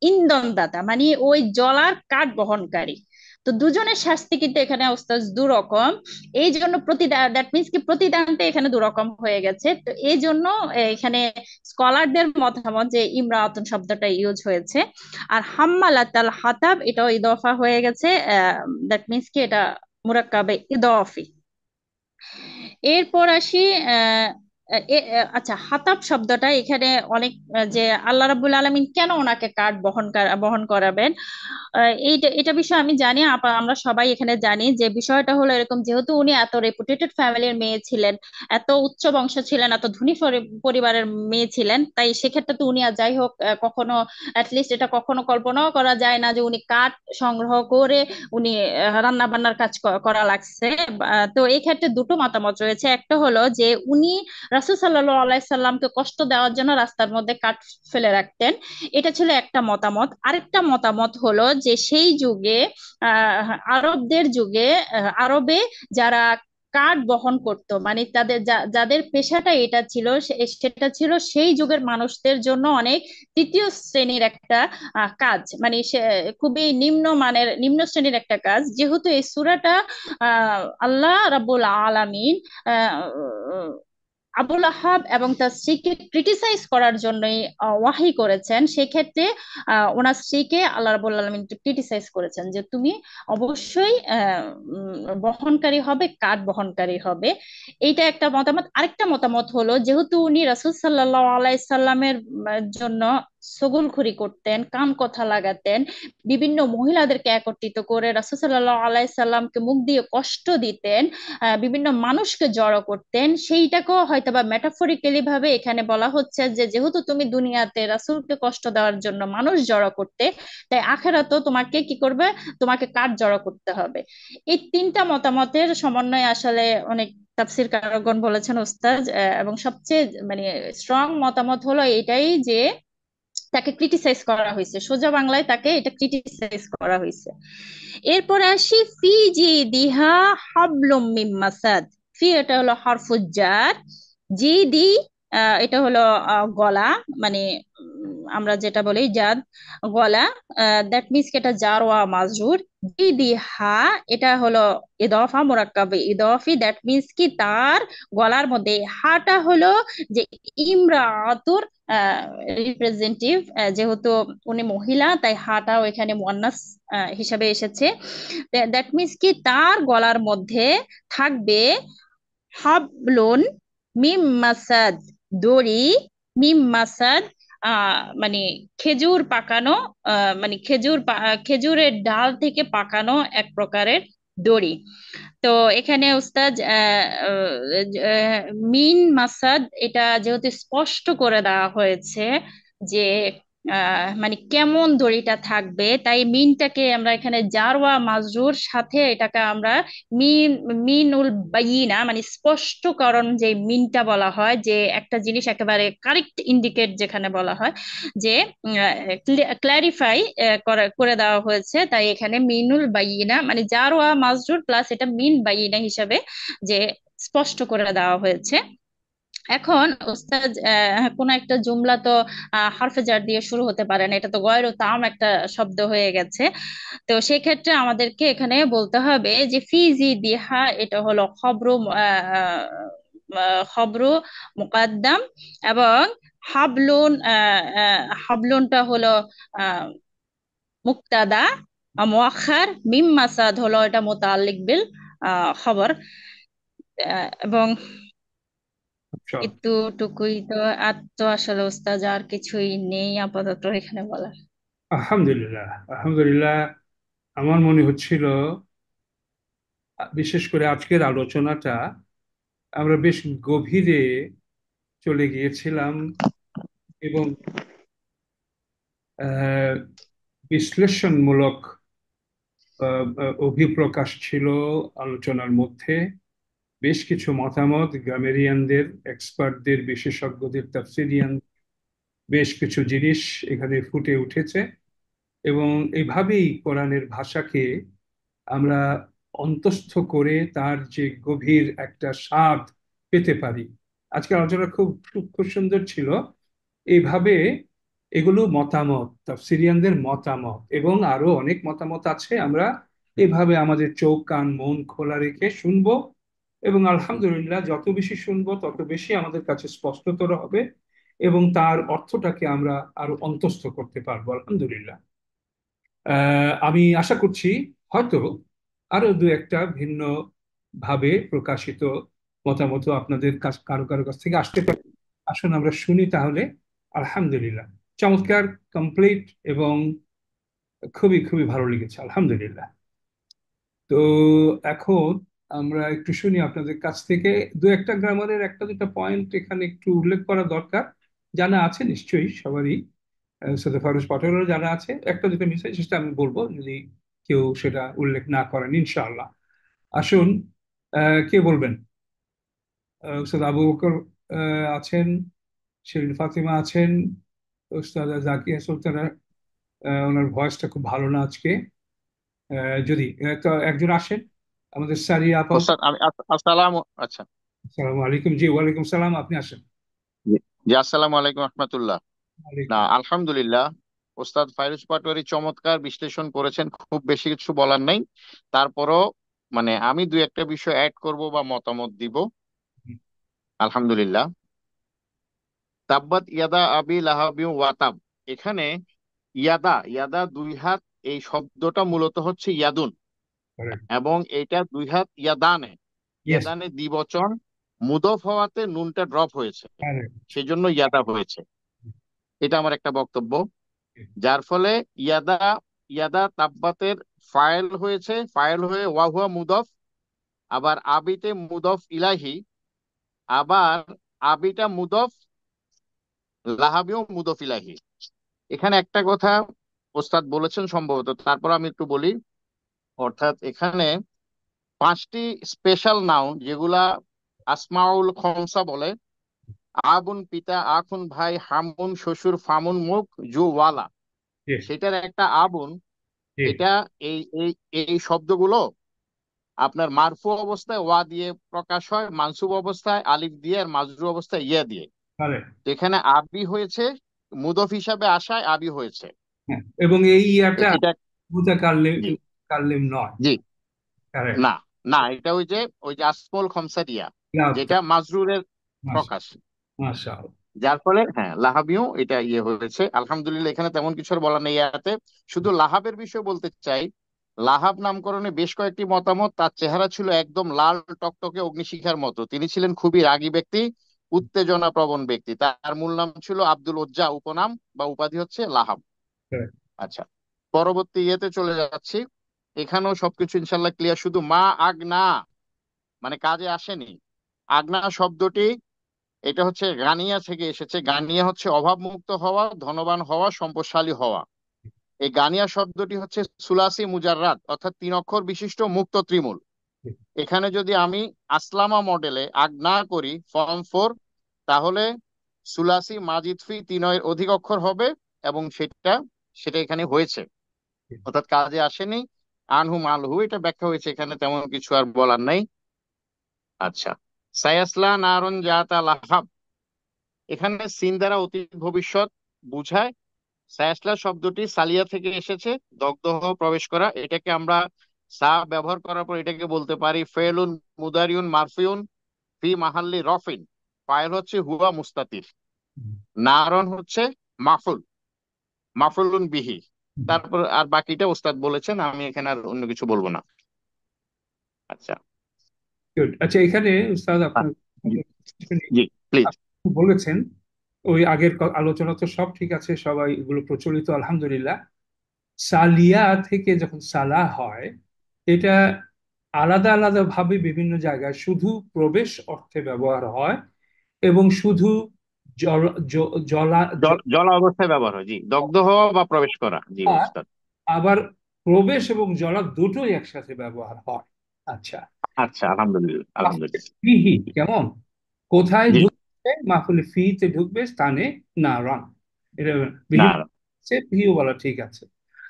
Speaker 3: ইন্ধনদাতা, মানে ওই জলার কাঠ বহনকারী। তো দুজনের শাস্তি কিন্তু এখানে ওস্তাদ দুরকম। এই জন্য প্রতিদান, দ্যাট মিনস কি প্রতিদানটা এখানে দুরকম হয়ে গেছে। তো এই জন্য এখানে স্কলারদের মতামত যে ইমরাতুন শব্দটা ইউজ হয়েছে। আর হাম্মালাতাল হাতাব এটাও ইদফা হয়ে গেছে, দ্যাট মিনস কি এটা মুরাক্কাবে ইদফি। এরপর আসি আহ আচ্ছা, হাতাব শব্দটা এখানে অনেক যে আল্লাহ রাব্বুল আলামিন কেন ওনাকে কার্ড বহন করাবেন, এইটা এটা বিষয়ে আমি জানি, আমরা সবাই এখানে জানি যে বিষয়টা হলো এরকম, যেহেতু উনি এত রেপুটেটেড ফ্যামিলির মেয়ে ছিলেন, এত উচ্চ বংশ ছিলেন, এত ধনী পরিবারের মেয়ে ছিলেন, তাই সেক্ষেত্রে তো উনি আর যাই হোক কখনো, অ্যাটলিস্ট এটা কখনো কল্পনাও করা যায় না যে উনি কাঠ সংগ্রহ করে উনি রান্না বান্নার কাজ করা লাগছে। তো এই ক্ষেত্রে দুটো মতামত রয়েছে। একটা হলো যে উনি রাসূল সাল্লাল্লাহু আলাইহি সাল্লামকে কষ্ট দেওয়ার জন্য রাস্তার মধ্যে কাঠ ফেলে রাখতেন, এটা ছিল একটা মতামত। আরেকটা মতামত হলো যে সেই যুগে আরবদের যুগে আরবে যারা কাঠ বহন করত, মানে তাদের যাদের পেশাটা এটা ছিল, সেটা ছিল সেই যুগের মানুষদের জন্য অনেক তৃতীয় শ্রেণীর একটা কাজ, মানে সে খুবই নিম্ন শ্রেণীর একটা কাজ। যেহেতু এই সূরাটা আল্লাহ রাব্বুল আলামিন আবুল আহাব এবং তার স্ত্রীকে ক্রিটিসাইজ করার জন্যই ওয়াহি করেছেন, সেক্ষেত্রে ওনার স্ত্রীকে আল্লাহ রাব্বুল আলামিন ক্রিটিসাইজ করেছেন যে তুমি অবশ্যই বহনকারী হবে, কাঠ বহনকারী হবে। এইটা একটা মতামত। আরেকটা মতামত হলো যেহেতু উনি রাসূল সাল্লাল্লাহু আলাইহি সাল্লামের জন্য ছগলখড়ি করতেন, কান কথা লাগাতেন, বিভিন্ন মহিলাদেরকে একত্রিত করে রাসূল সাল্লাল্লাহু আলাইহি সাল্লামকে মুখ দিয়ে কষ্ট দিতেন, বিভিন্ন মানুষকে জড়ো করতেন, সেইটাকেও হয়তোবা মেটাফরিক্যালি ভাবে এখানে বলা হচ্ছে যে যেহেতু তুমি দুনিয়াতে রাসূলকে কষ্ট দেওয়ার জন্য মানুষ জড়ো করতে, তাই আখেরাতেও তোমাকে কি করবে, তোমাকে কাঠ জড়ো করতে হবে। এই তিনটা মতামতের সমন্বয় আসলে অনেক তাফসীর কারকগণ বলেছেন ওস্তাদ, এবং সবচেয়ে মানে স্ট্রং মতামত হলো এটাই যে তাকে ক্রিটিসাইজ করা হয়েছে, সোজা বাংলায় তাকে এটা ক্রিটিসাইজ করা হয়েছে। এরপরে আসি ফি জি দিহা হাবলুম মিন মাসাদ। ফি এটা হলো হরফুজ জার, জি দি এটা হলো গলা, মানে আমরা যেটা বলি জাদ, গলা, দ্যাট মিনস এটা জার ওয়া মাজরুর। জি দি হা এটা হলো ইদফা মুরাক্কাবে ইদফি, দ্যাট মিনস কি তার গলার মধ্যে, হাটা হলো যে ইমরাতুর রিপ্রেজেন্টেটিভ, যেহেতু উনি মহিলা তাই হাটাও এখানে মুয়ান্নাস হিসাবে এসেছে। দ্যাট মিনস কি তার গলার মধ্যে থাকবে হাবলুন মিম মাসাদ, দড়ি, মিম মাসাদ মানে খেজুর পাকানো, মানে খেজুরের ডাল থেকে পাকানো এক প্রকারের দড়ি। তো এখানে উস্তাদ মিন মাসাদ এটা যেহেতু স্পষ্ট করে দেওয়া হয়েছে যে মানে কেমন দড়িটা থাকবে, তাই মিনটাকে আমরা এখানে জারওয়া মাজরুর সাথে এটাকে আমরা মিন মিনুল বাইয়িনা, মানে স্পষ্টকরণ যে মিনটা বলা হয়, যে একটা জিনিস একেবারে কারেক্ট ইন্ডিকেট যেখানে বলা হয় যে ক্ল্যারিফাই করে দেওয়া হয়েছে, তাই এখানে মিনুল বাইয়িনা মানে জারওয়া মাজরুর প্লাস এটা মিন বাইয়িনা হিসাবে যে স্পষ্ট করে দেওয়া হয়েছে। এখন ওস্তাদ কোনো একটা জুমলা তো হরফে জার দিয়ে শুরু হতে পারে না, এটা তো গয়রু তাম একটা শব্দ হয়ে গেছে। তো সেক্ষেত্রে আমাদেরকে এখানে বলতে হবে যে ফিজি দিহা, এটা হলো খবরু খবরু মুকাদ্দাম, এবং হাবলুন হাবলুনটা হলো আহ মুক্তাদা, মুআখার, মিম মাসাদ হলো এটা মুতাআল্লিক বিল খবর। এবং
Speaker 2: আচ্ছা,
Speaker 3: এতটুকুই তো। আর তো আসলে ওস্তাদ আর কিছুই নেই আপাতত এখানে বলার।
Speaker 2: আলহামদুলিল্লাহ, আলহামদুলিল্লাহ। আমার মনে হচ্ছিল বিশেষ করে আজকের আলোচনাটা আমরা বেশ গভীরে চলে গিয়েছিলাম এবং আহ, বিশ্লেষণমূলক অভিপ্রকাশ ছিল আলোচনার মধ্যে। বেশ কিছু মতামত গ্রামেরিয়ানদের, এক্সপার্টদের, বিশেষজ্ঞদের, তাফসিরিয়ান, বেশ কিছু জিনিস এখানে ফুটে উঠেছে এবং এইভাবেই কোরআনের ভাষাকে আমরা অন্তঃস্থ করে তার যে গভীর একটা স্বাদ পেতে পারি। আজকের আলোচনা খুব খুব খুব সুন্দর ছিল। এইভাবে এগুলো মতামত, তাফসিরিয়ানদের মতামত, এবং আরো অনেক মতামত আছে। আমরা এভাবে আমাদের চোখ কান মন খোলা রেখে শুনবো এবং আলহামদুলিল্লাহ যত বেশি শুনবো তত বেশি আমাদের কাছে স্পষ্টতর হবে এবং তার অর্থটাকে আমরা আরো অন্তঃস্থ করতে পারবো আলহামদুলিল্লাহ। আমি আশা করছি হয়তো আরো দু একটা ভিন্ন ভাবে প্রকাশিত মতামত আপনাদের কারো কারো কাছ থেকে আসতে পারে। আসুন আমরা শুনি তাহলে। আলহামদুলিল্লাহ, চমৎকার, কমপ্লিট এবং খুবই খুবই ভালো লেগেছে আলহামদুলিল্লাহ। তো এখন আমরা একটু শুনি আপনাদের কাছ থেকে। দু একটা গ্রামারের একটা দুটা পয়েন্ট এখানে একটু উল্লেখ করা দরকার। জানা আছে নিশ্চয়ই সবারই, সৈয়দ ফারুজ পাটোয়ারও জানা আছে। একটা দুটো বিষয় সেটা আমি বলবো যদি কেউ সেটা উল্লেখ না করেন ইনশাআল্লাহ। আসুন, কে বলবেন? উস্তাদ আবু বকর আছেন, শিরিন ফাতিমা আছেন, উস্তাদ জাকিয়া সুলতানা, ওনার ভয়েসটা খুব ভালো না আজকে। যদি তো একজন আসেন, আমাদের সারিয়া আপাও।
Speaker 4: ওস্তাদ আমি আসসালাম। আচ্ছা।
Speaker 2: আসসালামু আলাইকুম। জি, ওয়ালাইকুম সালাম, আপনি আসেন।
Speaker 4: জি। জি, আসসালামু আলাইকুম রহমতুল্লাহ। না,
Speaker 2: ওয়ালাইকুম।
Speaker 4: আলহামদুলিল্লাহ। ওস্তাদ ফাইরুজ পাটোয়ারি চমৎকার বিশ্লেষণ করেছেন, খুব বেশি কিছু বলার নেই। তারপরও মানে আমি দুই একটা বিষয় অ্যাড করব বা মতামত দিব। আলহামদুলিল্লাহ। তাব্বাত ইয়াদা আবি লাহাবিউ ওয়াতাব, এখানে ইয়াদা ইয়াদা দুই হাত, এই শব্দটা মূলত হচ্ছে ইয়াদুন, এবং এটা দুই হাত ইয়াদানে,
Speaker 2: ইয়েস।
Speaker 4: ইয়াদানে দ্বিবচন, মুদফ হওয়াতে নুনটা ড্রপ হয়েছে, সেজন্য ইয়াদা হয়েছে। এটা আমার একটা বক্তব্য। যার ফলে ইয়াদা ইয়াদা তাব্বাতের ফায়েল হয়েছে, ফায়েল হয়ে ওয়াহুয়া মুদফ, আবার আবিতে মুদফ ইলাহি, আবার আবিটা মুদফ, লাহাবিও মুদফ ইলাহি। এখানে একটা কথা ওস্তাদ বলেছেন সম্ভবত, তারপর আমি একটু বলি। অর্থাৎ এখানে পাঁচটি স্পেশাল নাউন যেগুলা আসমাউল খমসা বলে, আবুন পিতা, আখুন ভাই, হামুন শ্বশুর, ফামুন মুখ, জু ওয়ালা,
Speaker 2: জি
Speaker 4: সেটার একটা আবুন।
Speaker 2: জি।
Speaker 4: এটা এই এই এই শব্দগুলো আপনার মারফু অবস্থায় ওয়া দিয়ে প্রকাশ হয়, মানসুব অবস্থায় আলিফ দিয়ে, আর মাজরু অবস্থায় ইয়া দিয়ে।
Speaker 2: কারেক্ট।
Speaker 4: তো এখানে আবি হয়েছে, মুদফ হিসাবে আসায় আবি হয়েছে।
Speaker 2: হ্যাঁ, এবং এই ইয়াটা
Speaker 4: এটা
Speaker 2: মুতাকাল্লিম
Speaker 4: জি
Speaker 2: কাল্লিম নয়।
Speaker 4: জি।
Speaker 2: কারেক্ট।
Speaker 4: না না, এটা ওই যে আসমাউল খমসারিয়া, যেটা মাজরুরের প্রকাশ।
Speaker 2: মাশাআল্লাহ।
Speaker 4: যার ফলে হ্যাঁ লাহাবিও এটা ইয়ে হয়েছে। আলহামদুলিল্লাহ, এখানে তেমন কিছু আর বলার নেই ইয়াতে। শুধু লাহাবের বিষয় বলতে চাই। লাহাব নামকরণে বেশ কয়েকটি মতামত। তার চেহারা ছিল একদম লাল টকটকে অগ্নিশিখার মতো, তিনি ছিলেন খুবই রাগী ব্যক্তি, উত্তেজনা প্রবণ ব্যক্তি। তার মূল নাম ছিল আব্দুল ওজ্জা, উপনাম বা উপাধি হচ্ছে লাহাব।
Speaker 2: Correct.
Speaker 4: আচ্ছা, পরবর্তী ইয়েতে চলে যাচ্ছি। এখানেও সবকিছু ইনশাল্লাহ ক্লিয়ার, শুধু মা আগনা মানে কাজে আসেনি। আগনা শব্দটি এটা হচ্ছে গানিয়া থেকে এসেছে। গানিয়া হচ্ছে অভাবমুক্ত হওয়া, ধনবান হওয়া, সম্পদশালী হওয়া। এই গানিয়া শব্দটি হচ্ছে সুলাসি মুজাররাদ, অর্থাৎ তিন অক্ষর বিশিষ্ট মুক্ত ত্রিমূল। এখানে যদি আমি আসলামা মডেলে আগনা করি ফর্ম 4, তাহলে সুলাসি মাজিদ ফি তিনের অধিক অক্ষর হবে, এবং সেটা সেটা এখানে হয়েছে, অর্থাৎ কাজে আসেনি। আনহু মালহু এটা ব্যাখ্যা হয়েছে, এখানে তেমন কিছু আর বলার নাই। আচ্ছা, সায়াসলা নারন জাতা লাহাব, এখানে সিন দ্বারা অতীত ভবিষ্যৎ বুঝায়। সায়াসলা শব্দটি সালিয়া থেকে এসেছে, দগ্ধ হওয়া, প্রবেশ করা। এটাকে আমরা সা ব্যবহার করার পর এটাকে বলতে পারি ফেলুন মুদারিউন মারফিউন ফি মাহাল্লি রফিন। ফাইল হচ্ছে হুয়া মুস্তাতির, নারন হচ্ছে মাফুল, মাফুলুন বিহি। তারপর আর বাকিটা ওস্তাদ বলেছেন, আমি এখানে আর অন্য কিছু বলবো না। আচ্ছা।
Speaker 2: Good. আচ্ছা, এখানে উস্তাদ
Speaker 4: আহ,
Speaker 2: আপনার
Speaker 4: জি জি, প্লিজ।
Speaker 2: আপনি বলেছেন ওই আগের আলোচনা তো সব ঠিক আছে, সবাই এগুলো প্রচলিত আলহামদুলিল্লাহ। সালিয়া থেকে যখন সালা হয়, এটা আলাদা আলাদা ভাবে বিভিন্ন জায়গায় শুধু প্রবেশ অর্থে ব্যবহার হয় এবং শুধু জল জলা
Speaker 4: জল অবস্থায় ব্যবহার হয়, জি, দগ্ধ হওয়া বা প্রবেশ করা, জি
Speaker 2: জলা,
Speaker 4: ওস্তাদ।
Speaker 2: আবার প্রবেশ এবং জলা দুটোই একসাথে ব্যবহার হয়। আচ্ছা,
Speaker 4: আচ্ছা, আলহামদুলিল্লাহ আলহামদুলিল্লাহ।
Speaker 2: ফিহি কেমন, কোথায়
Speaker 4: জি,
Speaker 2: ঢুকবে, মাহফিলে ফিতে ঢুকবে, স্থানে না রান, এটা
Speaker 4: না,
Speaker 2: বিহি ফিও বলা ঠিক আছে।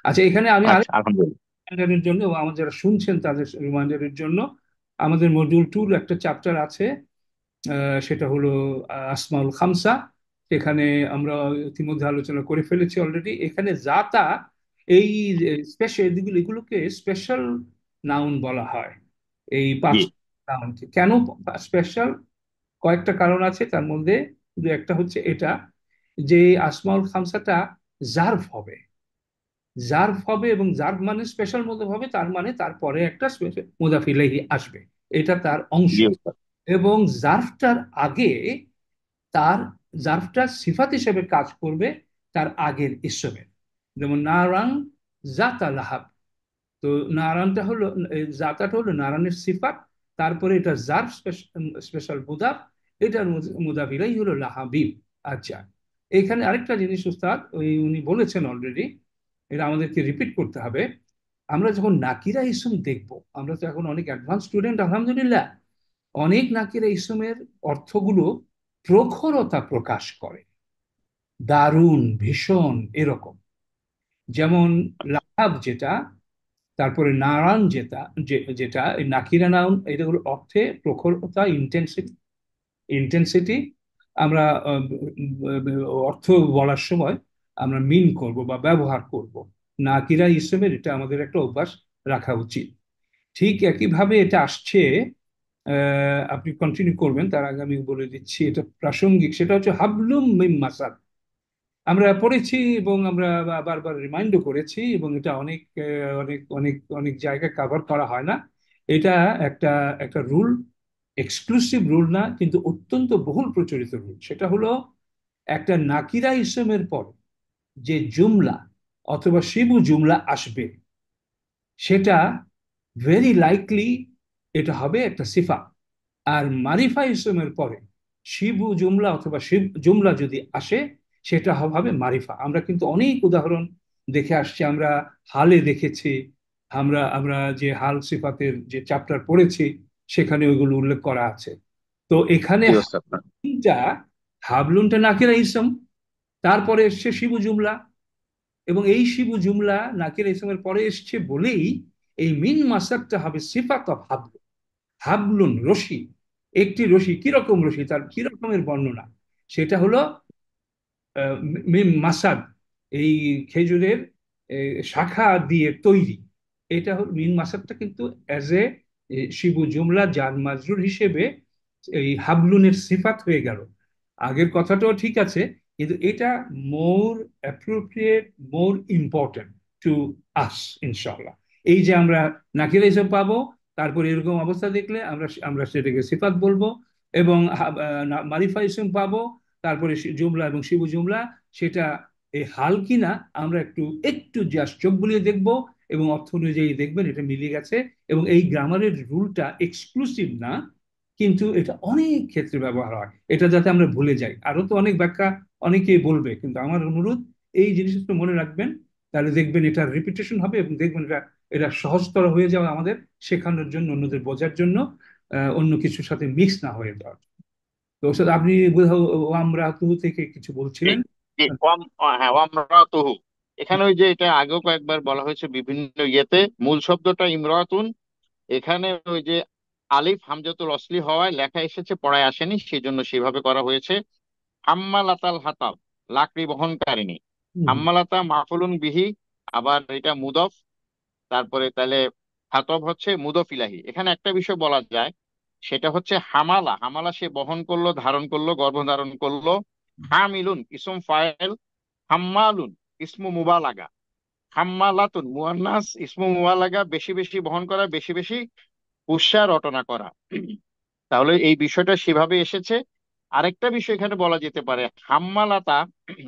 Speaker 2: আচ্ছা, এখানে আমি
Speaker 4: আচ্ছা, আলহামদুলিল্লাহ।
Speaker 2: রিমাইন্ডারের জন্য এবং আমার যারা শুনছেন তাদের রিমাইন্ডারের জন্য, আমাদের মডিউল 2 একটা চ্যাপ্টার আছে, সেটা হলো আসমাউল খামসা। এখানে আমরা ইতিমধ্যে আলোচনা করে ফেলেছি অলরেডি। এখানে জাতা, এই স্পেশাল এগুলোকে স্পেশাল নাউন বলা হয়। এই
Speaker 4: জি,
Speaker 2: 5 নাউনকে কেন স্পেশাল, কয়েকটা কারণ আছে, তার মধ্যে শুধু একটা হচ্ছে এটা, যে আসমাউল খামসাটা জার্ভ হবে, জার্ভ হবে এবং জার্ভ মানে স্পেশাল মুদাফ হবে, তার মানে তারপরে একটা মুদাফ ইলাইহি আসবে, এটা তার অংশ।
Speaker 4: জি ওস্তাদ।
Speaker 2: এবং জার্ভটার আগে তার, জার্ভটা সিফাত হিসেবে কাজ করবে তার আগের ইসমের। যেমন নারাং জাতা লাহাব, তো নারানটা হলো, জাতাটা হলো নারানের সিফাত, তারপরে এটা জার্ভ স্পেশাল মুদাফ, এটার মুদাফ ইলাইহি হলো লাহাবিব। আচ্ছা, এখানে আরেকটা জিনিস উস্তাদ ওই উনি বলেছেন অলরেডি, এটা আমাদেরকে রিপিট করতে হবে। আমরা যখন নাকিরা ইসম দেখব, আমরা তো এখন অনেক অ্যাডভান্স স্টুডেন্ট আলহামদুলিল্লাহ, অনেক নাকিরা ইসমের অর্থগুলো প্রখরতা প্রকাশ করে, দারুণ, ভীষণ, এরকম। যেমন লাহাব যেটা, তারপরে নারায়ণ যেটা, যেটা এই নাকিরা নাউন, এগুলো অর্থে প্রখরতা, ইন্টেন্সিটি, ইন্টেন্সিটি আমরা অর্থ বলার সময় আমরা মিন করব বা ব্যবহার করব। নাকিরা ইসমের এটা আমাদের একটা অভ্যাস রাখা উচিত। ঠিক একইভাবে এটা আসছে, আপনি কন্টিনিউ করবেন, তার আগে আমি বলে দিচ্ছি এটা প্রাসঙ্গিক, সেটা হচ্ছে হাবলুম মিন মাসাদ। আমরা পড়েছি এবং আমরা বারবার রিমাইন্ডও করেছি, এবং এটা অনেক অনেক অনেক অনেক জায়গায় কভার করা হয় না। এটা একটা একটা রুল, এক্সক্লুসিভ রুল না, কিন্তু অত্যন্ত বহুল প্রচলিত রুল। সেটা হলো একটা নাকিরা ইসমের পর যে জুমলা অথবা শিবু জুমলা আসবে, সেটা ভেরি লাইকলি এটা হবে একটা সিফা। আর মারিফা ইসমের পরে শিবু জুমলা অথবা শিব জুমলা যদি আসে, সেটা হবে মারিফা। আমরা কিন্তু অনেক উদাহরণ দেখে আসছি, আমরা হালে দেখেছি, আমরা আমরা যে হাল সিফাতের যে চ্যাপ্টার পড়েছি সেখানে ওইগুলো উল্লেখ করা আছে। তো এখানে
Speaker 4: জি ওস্তাদ।
Speaker 2: হাবলুনটা, হাবলুনটা নাকিরা ইসম, তারপরে এসছে শিবু জুমলা, এবং এই শিবু জুমলা নাকিরা ইসমের পরে এসছে বলেই এই মিন মাসাকটা হবে সিফাত অফ হাবলুন। হাবলুন রশি, একটি রশি, কিরকম রশি, তার কি রকমের বর্ণনা, সেটা হলো মিম মাসাদ, এই খেজুরের শাখা দিয়ে তৈরি। এটা হলো মিন মাসাদটা, কিন্তু অ্যাজ এ শিবু জুমলা জান মাজরুর হিসেবে এই হাবলুনের সিফাত হয়ে গেল। আগের কথাটাও ঠিক আছে, কিন্তু এটা মোর appropriate, more important to us ইনশাআল্লাহ। এই যে আমরা নাকিরা হিসেব পাবো, তারপর এরকম অবস্থা দেখলে আমরা আমরা সেটাকে সিফাত বলবো, এবং মারিফা ইসম পাবো, তারপরে জুমলা এবং শিবু জুমলা, সেটা এই হাল কিনা আমরা একটু একটু জাস্ট চোখ বুলিয়ে দেখবো, এবং অর্থ অনুযায়ী দেখবেন এটা মিলে গেছে। এবং এই গ্রামারের রুলটা এক্সক্লুসিভ না, কিন্তু এটা অনেক ক্ষেত্রে ব্যবহার হয়, এটা যাতে আমরা ভুলে যাই। আরো তো অনেক ব্যাখ্যা অনেকেই বলবে, কিন্তু আমার অনুরোধ এই জিনিসটা মনে রাখবেন, তাহলে দেখবেন এটা রিপিটেশন হবে, এবং দেখবেন এটা এটা সহজতর হয়ে যাওয়া আমাদের শেখানোর জন্য, অন্যদের বোঝার জন্য, অন্য কিছুর সাথে মিক্স না হয়ে যাওয়ার। তো ওস্তাদ, আপনি বোধহয় আমরা থেকে কিছু
Speaker 4: জি
Speaker 2: বলছিলেন।
Speaker 4: জি, হ্যাঁ, ওয়ামরাতুহু। এখানে ওই যে এটা আগেও কয়েকবার বলা হয়েছে বিভিন্ন ইয়েতে, মূল শব্দটা ইমরাতুন। এখানে ওই যে আলিফ হামজাতুল অসলি হওয়ায় লেখা এসেছে, পড়ায় আসেনি, সেই জন্য সেভাবে করা হয়েছে। হাম্মালাতাল হাতাব, লাকড়ি বহনকারিণী।
Speaker 2: হুম,
Speaker 4: হাম্মালাতা মাফুলুন বিহি, আবার এটা মুদফ। তারপরে তাহলে হাতব হচ্ছে মুদফ ইলাহি। এখানে একটা বিষয় বলা যায়, সেটা হচ্ছে হামালা, হামালা সে বহন করলো, ধারণ করলো, গর্ভধারণ করলো। হামিলুন ইসম ফাইল, হাম্মালুন ইসমু মুবালাগা। হাম্মালাতুন মুয়ান্নাস ইসমু মুবালাগা, বেশি বেশি বহন করা, বেশি বেশি উৎসাহ রটনা করা। তাহলে এই বিষয়টা সেভাবে এসেছে। আরেকটা বিষয় এখানে বলা যেতে পারে, হাম্মালাতা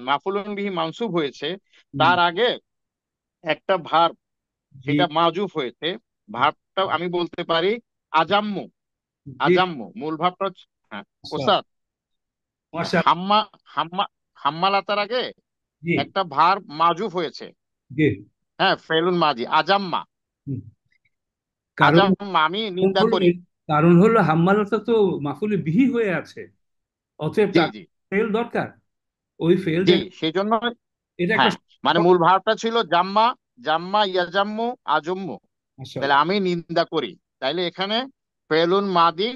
Speaker 4: মাফুলুন বিহি মানসুব হয়েছে,
Speaker 2: হুম,
Speaker 4: তার আগে একটা ভার্ব,
Speaker 2: জি,
Speaker 4: সেটা মাজুফ হয়েছে। ভার্বটা আমি বলতে পারি আজাম্মু।
Speaker 2: জি,
Speaker 4: আজাম্মু মূল ভার্বটা হ্যাঁ
Speaker 2: আচ্ছা,
Speaker 4: ওস্তাদ,
Speaker 2: মাশা,
Speaker 4: হাম্মা হাম্মা হাম্মালাতার আগে
Speaker 2: জি,
Speaker 4: একটা ভার্ব মাজুফ হয়েছে।
Speaker 2: জি,
Speaker 4: হ্যাঁ, ফেলুন মাজি আজাম্মা।
Speaker 2: হুম। কারণ
Speaker 4: আজাম্মা আমি
Speaker 2: কারণ
Speaker 4: নিন্দা
Speaker 2: হলো
Speaker 4: করি।
Speaker 2: কারণ হলো হাম্মালাতা তো মাফুলে বিহি হয়ে আছে, অতএব
Speaker 4: জি
Speaker 2: তার
Speaker 4: জি
Speaker 2: ফেল দরকার। ওই ফেল
Speaker 4: জি, সেই জন্য
Speaker 2: এটা একটা
Speaker 4: হ্যাঁ, মানে মূল ভার্বটা ছিল জাম্মা, জাম্মা ইয়াজাম্মু আজম্মু। তাহলে
Speaker 2: মাশাআল্লাহ,
Speaker 4: আমি নিন্দা করি। তাইলে এখানে ফেলুন মাদি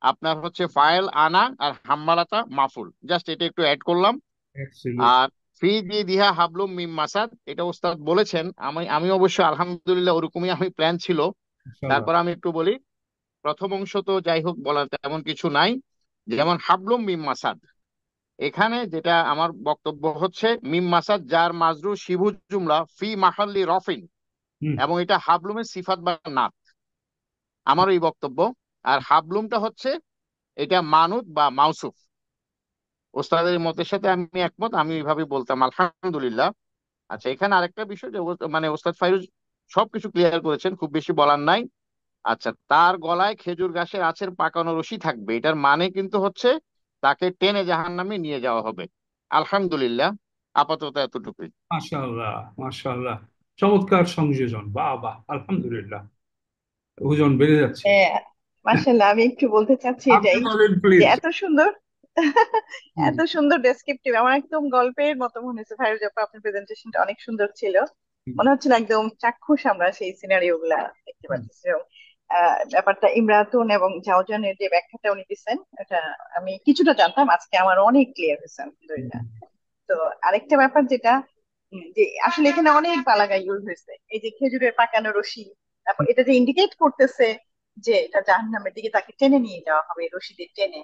Speaker 4: আপনার হচ্ছে ফাইল আনা, আর হাম্মালাতা মাফুল, জাস্ট এটা একটু অ্যাড করলাম।
Speaker 2: অ্যাবসলিউট,
Speaker 4: আর ফি দিয়ে দিহা হাবলুম মিম মাসাদ, এটা ওস্তাদ বলেছেন, আমি অবশ্য আলহামদুলিল্লাহ ওরকমই আমি প্ল্যান ছিল।
Speaker 2: মাশাআল্লাহ,
Speaker 4: তারপর আমি একটু বলি, প্রথম অংশ তো যাই হোক বলার তেমন কিছু নাই। যেমন হাবলুম মিম মাসাদ, এখানে যেটা আমার বক্তব্য হচ্ছে, মিম মাসাদ যার মাজরুর শিবু জুমলা ফি মাহাল্লি রফিন,
Speaker 2: হুম,
Speaker 4: এবং এটা হাবলুমের সিফাত বা নাত, আমার এই বক্তব্য। আর হাবলুমটা হচ্ছে এটা মানুত বা মাউসুফ। ওস্তাদের মতের সাথে আমি একমত, আমি এইভাবে বলতাম আলহামদুলিল্লাহ। আচ্ছা, এখানে আরেকটা বিষয় যে মানে ওস্তাদ ফাইরুজ সবকিছু ক্লিয়ার করেছেন, খুব বেশি বলার নাই। আচ্ছা, তার গলায় খেজুর গাছের আছের পাকানো রশি থাকবে, এটার মানে কিন্তু হচ্ছে তাকে টেনে জাহান্নামে নিয়ে যাওয়া হবে। আলহামদুলিল্লাহ, আপাতত এতটুকুই।
Speaker 2: মাশাআল্লাহ, মাশাআল্লাহ, চমৎকার সংযোজন, বাহ বাহ, আলহামদুলিল্লাহ, ওজন বেড়ে যাচ্ছে।
Speaker 5: হ্যাঁ, মার্শাল্লাহ, আমি একটু বলতে চাচ্ছি
Speaker 2: আপনি
Speaker 5: এটাই,
Speaker 2: বলেন
Speaker 5: যে
Speaker 2: প্লিজ।
Speaker 5: এত সুন্দর এত সুন্দর ডেসক্রিপটিভ, আমার একদম গল্পের মতো মনে হয়েছে। ফাইরুজ আপা, আপনার প্রেজেন্টেশনটা অনেক সুন্দর ছিল। মনে হচ্ছিল একদম চাক্ষুষ আমরা সেই সিনারিও গুলা দেখতে পাচ্ছি। এবং ব্যাপারটা ইমরাতুন এবং জাওজানের যে ব্যাখ্যাটা উনি দিচ্ছেন, এটা আমি কিছুটা জানতাম, আজকে আমার অনেক ক্লিয়ার হয়েছে আলহামদুলিল্লাহ। তো আরেকটা ব্যাপার যেটা, যে আসলে এখানে অনেক বালাগা ইউজ হয়েছে, এই যে খেজুরের পাকানো রশি, তারপর এটা যে ইন্ডিকেট করতেছে যে এটা জাহান্নামের দিকে তাকে টেনে নিয়ে যাওয়া হবে এই রশি দিয়ে টেনে,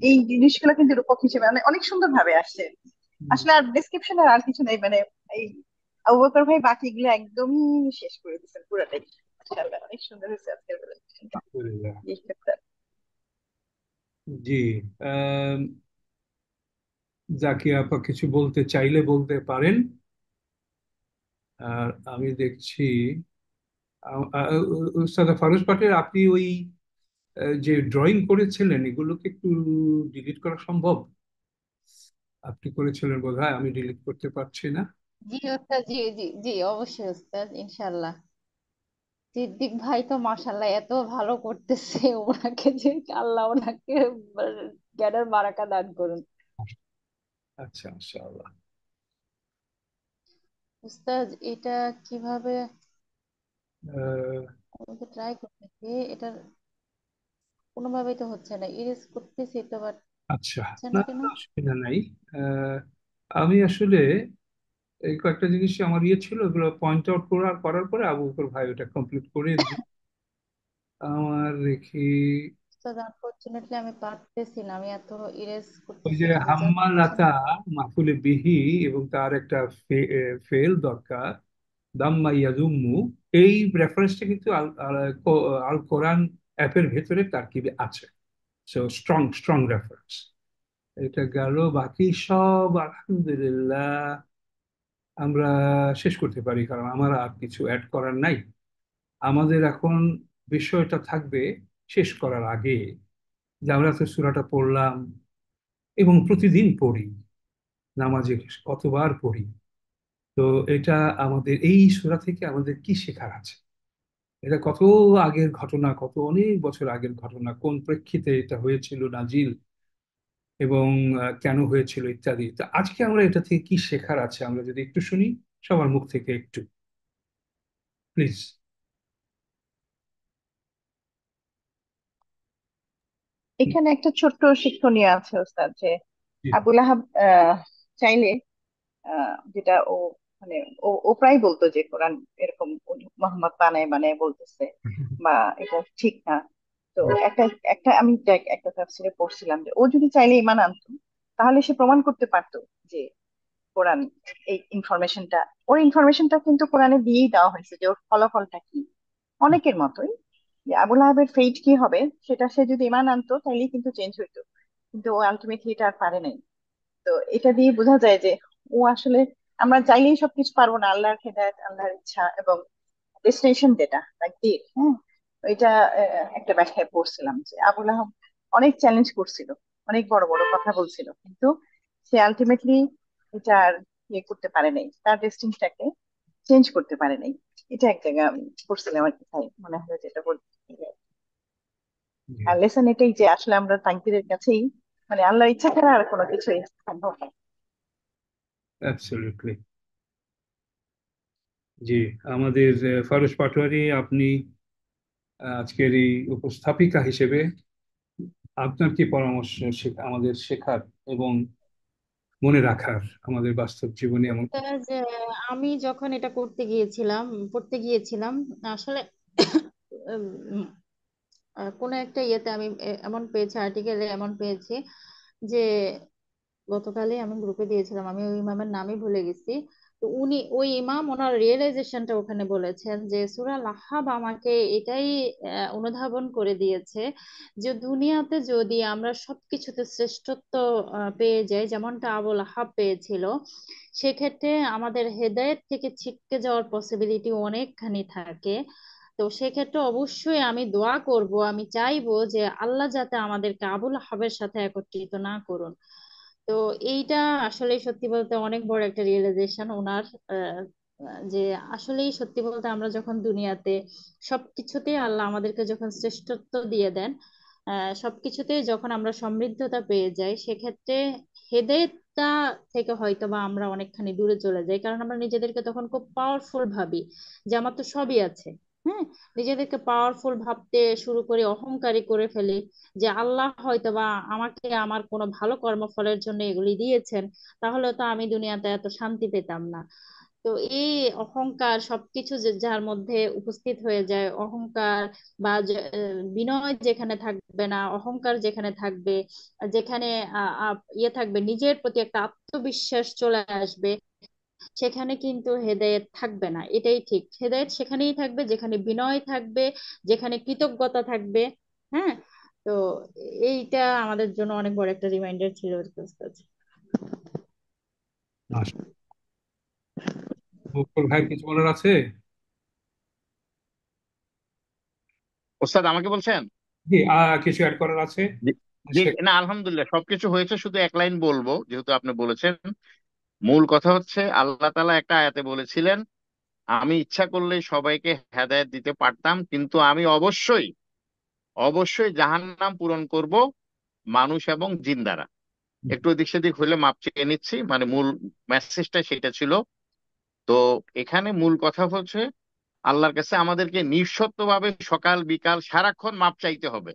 Speaker 5: এই জিনিসগুলো কিন্তু রূপক হিসেবে অনেক অনেক সুন্দর ভাবে আসছে। আসলে আর ডেসক্রিপশনের আর কিছু নেই, মানে এই আবু বকর ভাই বাকিগুলো একদমই শেষ করে দিচ্ছেন পুরোটাই। মাশাআল্লাহ, অনেক সুন্দর হয়েছে আজকের প্রেজেন্টেশনটা।
Speaker 2: আলহামদুলিল্লাহ,
Speaker 5: এই ক্ষেত্রে
Speaker 2: জি। আম, জাকিয়া আপা কিছু বলতে চাইলে বলতে পারেন। আর আমি দেখছি উস্তাদ ফারুজ পাটের, আপনি ওই যে ড্রয়িং করেছিলেন এগুলোকে একটু ডিলিট করা সম্ভব? আপনি করেছিলেন বোধহয়, আমি ডিলিট করতে পারছি না।
Speaker 3: জি ওস্তাদ, জি জি জি, অবশ্যই ওস্তাদ, ইনশাল্লাহ। সিদ্দিক ভাই তো মাশাল্লাহ এত ভালো করতেছে, ওনাকে যে আল্লাহ ওনাকে জ্ঞানের বারাকা দান করুন।
Speaker 2: আচ্ছা, ইনশাআল্লাহ।
Speaker 3: উস্তাদ এটা কিভাবে,
Speaker 2: আহ,
Speaker 3: আমি তো ট্রাই করতেছি, এটা কোনোভাবেই তো হচ্ছে না, ইরেজ করতেছি তো, বাট
Speaker 2: আচ্ছা,
Speaker 3: হচ্ছে
Speaker 2: না,
Speaker 3: না কেন?
Speaker 2: না, অসুবিধা নাই। আহ, আমি আসলে এই কয়েকটা জিনিস আমার ইয়ে ছিল, ওগুলো পয়েন্ট আউট করার পরে আবু বকর ভাই ওটা কমপ্লিট করে আমার দেখি।
Speaker 3: উস্তাদ আনফরচুনেটলি আমি পারতেছি না, আমি এত ইরেজ
Speaker 2: ওই
Speaker 3: করতেছি,
Speaker 2: যে
Speaker 3: ডিলিট হচ্ছে
Speaker 2: হাম্মালাতা
Speaker 3: না।
Speaker 2: মাফুলে বিহি, এবং তার একটা ফেল দরকার, দাম্মা ইয়াজুম্মু। এই রেফারেন্সটা কিন্তু আল আল আল কোরআন অ্যাপের ভেতরে তারকিবে আছে। So strong strong reference. এটা গেল, বাকি সব আলহামদুলিল্লাহ আমরা শেষ করতে পারি, কারণ আমার আর কিছু অ্যাড করার নাই। আমাদের এখন বিষয়টা থাকবে শেষ করার আগে, যে আমরা তো সূরাটা পড়লাম এবং প্রতিদিন পড়ি, নামাজে কতবার পড়ি। তো এটা আমাদের এই সূরা থেকে আমাদের কি শেখার আছে? এটা কত আগের ঘটনা, কত অনেক বছর আগের ঘটনা, কোন প্রেক্ষিতে এটা হয়েছিল নাজিল, এবং কেন হয়েছিল ইত্যাদি। তো আজকে আমরা এটা থেকে কি শেখার আছে, আমরা যদি একটু শুনি সবার মুখ থেকে একটু, প্লিজ।
Speaker 5: এখানে একটা ছোট্ট শিক্ষণীয় আছে ওস্তাদ, যে
Speaker 2: জি।
Speaker 5: আবুল আহাব চাইলে যেটা ও মানে ও প্রায় বলতো যে কোরআন এরকম মোহাম্মদ বানায় বানায় বলতেছে বা এটা ঠিক না। তো একটা একটা আমি একটা তাফসীরে পড়ছিলাম যে ও যদি চাইলে ঈমান আনতো, তাহলে সে প্রমাণ করতে পারতো যে কোরআন এই ইনফরমেশনটা, ওর ইনফরমেশনটা কিন্তু কোরআনে দিয়েই দেওয়া হয়েছে যে ওর ফলাফলটা কি। অনেকের মতোই যে আবুল আহাবের ফেট কি হবে সেটা সে যদি ঈমান আনতো তাহলেই কিন্তু চেঞ্জ হইতো, কিন্তু ও আলটিমেটলি এটা আর পারে নাই। তো এটা দিয়ে বোঝা যায় যে ও আসলে, আমরা চাইলেই সবকিছু পারবো না, আল্লাহর হেদায়েত, আল্লাহর ইচ্ছা এবং ডেস্টিনেশন যেটা তাকদীর। হ্যাঁ, এটা একটা ব্যাখ্যায় পড়ছিলাম যে আবুল আহাব অনেক চ্যালেঞ্জ করছিল, অনেক বড় বড় কথা বলছিল, কিন্তু সে আলটিমেটলি এটা আর ইয়ে করতে পারে নাই, তার ডেস্টিনিটাকে চেঞ্জ করতে পারে নাই। এটা এক জায়গা আমি পড়ছিলাম আর কি, তাই মনে হয় যেটা বলতে।
Speaker 2: জি।
Speaker 5: আর লেসন এটাই যে আসলে আমরা তাকদীরের কাছেই, মানে আল্লাহর ইচ্ছা ছাড়া আর কোনো কিছুই সম্ভব না।
Speaker 2: অ্যাবসলিউটলি। জি। আমাদের ফারুজ পাটোয়ারি, আপনি আজকের এই উপস্থাপিকা হিসেবে আপনার কি পরামর্শ আমাদের শেখার এবং মনে রাখার আমাদের বাস্তব জীবনে এমন
Speaker 3: তা যে আমি যখন এটা পড়তে গিয়েছিলাম আসলে উম, কোনো একটা ইয়েতে আমি এমন পেয়েছি, আর্টিকেলে এমন পেয়েছি যে গতকালই আমি গ্রুপে দিয়েছিলাম, আমি ওই ইমামের নামই ভুলে গেছি। তো উনি ওই ইমাম ওনার রিয়েলাইজেশনটা ওখানে বলেছেন যে সূরা লাহাব আমাকে এটাই অনুধাবন করে দিয়েছে যে দুনিয়াতে যদি আমরা সবকিছুতে শ্রেষ্ঠত্ব পেয়ে যাই, যেমনটা আবু লাহাব পেয়েছিল, সেক্ষেত্রে আমাদের হেদায়েত থেকে ছিটকে যাওয়ার পসিবিলিটি অনেকখানি থাকে। তো সেক্ষেত্রে অবশ্যই আমি দোয়া করব, আমি চাইবো যে আল্লাহ যাতে আমাদেরকে আবুল হাবের সাথে একত্রিত না করুন। তো এইটা আসলে সত্যি বলতে অনেক বড় একটা রিয়েলাইজেশন ওনার, আহ, যে আসলেই সত্যি বলতে আমরা যখন দুনিয়াতে সবকিছুতেই আল্লাহ আমাদেরকে যখন শ্রেষ্ঠত্ব দিয়ে দেন, সবকিছুতেই যখন আমরা সমৃদ্ধতা পেয়ে যাই, সেক্ষেত্রে হেদায়েতটা থেকে হয়তো বা আমরা অনেকখানি দূরে চলে যাই, কারণ আমরা নিজেদেরকে তখন খুব পাওয়ারফুল ভাবি যে আমার তো সবই আছে। হ্যাঁ, নিজেদেরকে পাওয়ারফুল ভাবতে শুরু করি, অহংকারী করে ফেলি যে আল্লাহ হয়তো বা আমাকে আমার কোনো ভালো কর্মফলের জন্য এগুলি দিয়েছেন, তাহলে তো আমি দুনিয়াতে এত শান্তি পেতাম না। তো এই অহংকার সবকিছু যার মধ্যে উপস্থিত হয়ে যায়, অহংকার বা বিনয় যেখানে থাকবে না, অহংকার যেখানে থাকবে, যেখানে ইয়ে থাকবে, নিজের প্রতি একটা আত্মবিশ্বাস চলে আসবে, সেখানে কিন্তু হেদায়েত থাকবে না। এটাই ঠিক, হেদায়েত সেখানেই থাকবে যেখানে বিনয় থাকবে, যেখানে কৃতজ্ঞতা থাকবে। হ্যাঁ। তো এইটা আমাদের জন্য অনেক বড় একটা রিমাইন্ডার ছিল ওর কাছে।
Speaker 2: আসে। বকুল ভাই, কিছু বলার আছে?
Speaker 4: ওস্তাদ আমাকে বলছেন?
Speaker 2: জি। কিছু অ্যাড করার আছে?
Speaker 4: জি। জি, না আলহামদুলিল্লাহ সবকিছু হয়েছে, শুধু এক লাইন বলবো যেহেতু আপনি বলেছেন। মূল কথা হচ্ছে আল্লাহ তাআলা একটা আয়াতে বলেছিলেন, আমি ইচ্ছা করলে সবাইকে হেদায়েত দিতে পারতাম, কিন্তু আমি অবশ্যই অবশ্যই জাহান্নাম পূরণ করব মানুষ এবং জিন দ্বারা। একটু এদিক সেদিক হলে মাপ চেয়ে নিচ্ছি, মানে মূল মেসেজটা সেটা ছিল। তো এখানে মূল কথা হচ্ছে আল্লাহর কাছে আমাদেরকে নিঃশর্তভাবে সকাল বিকাল সারাক্ষণ মাপ চাইতে হবে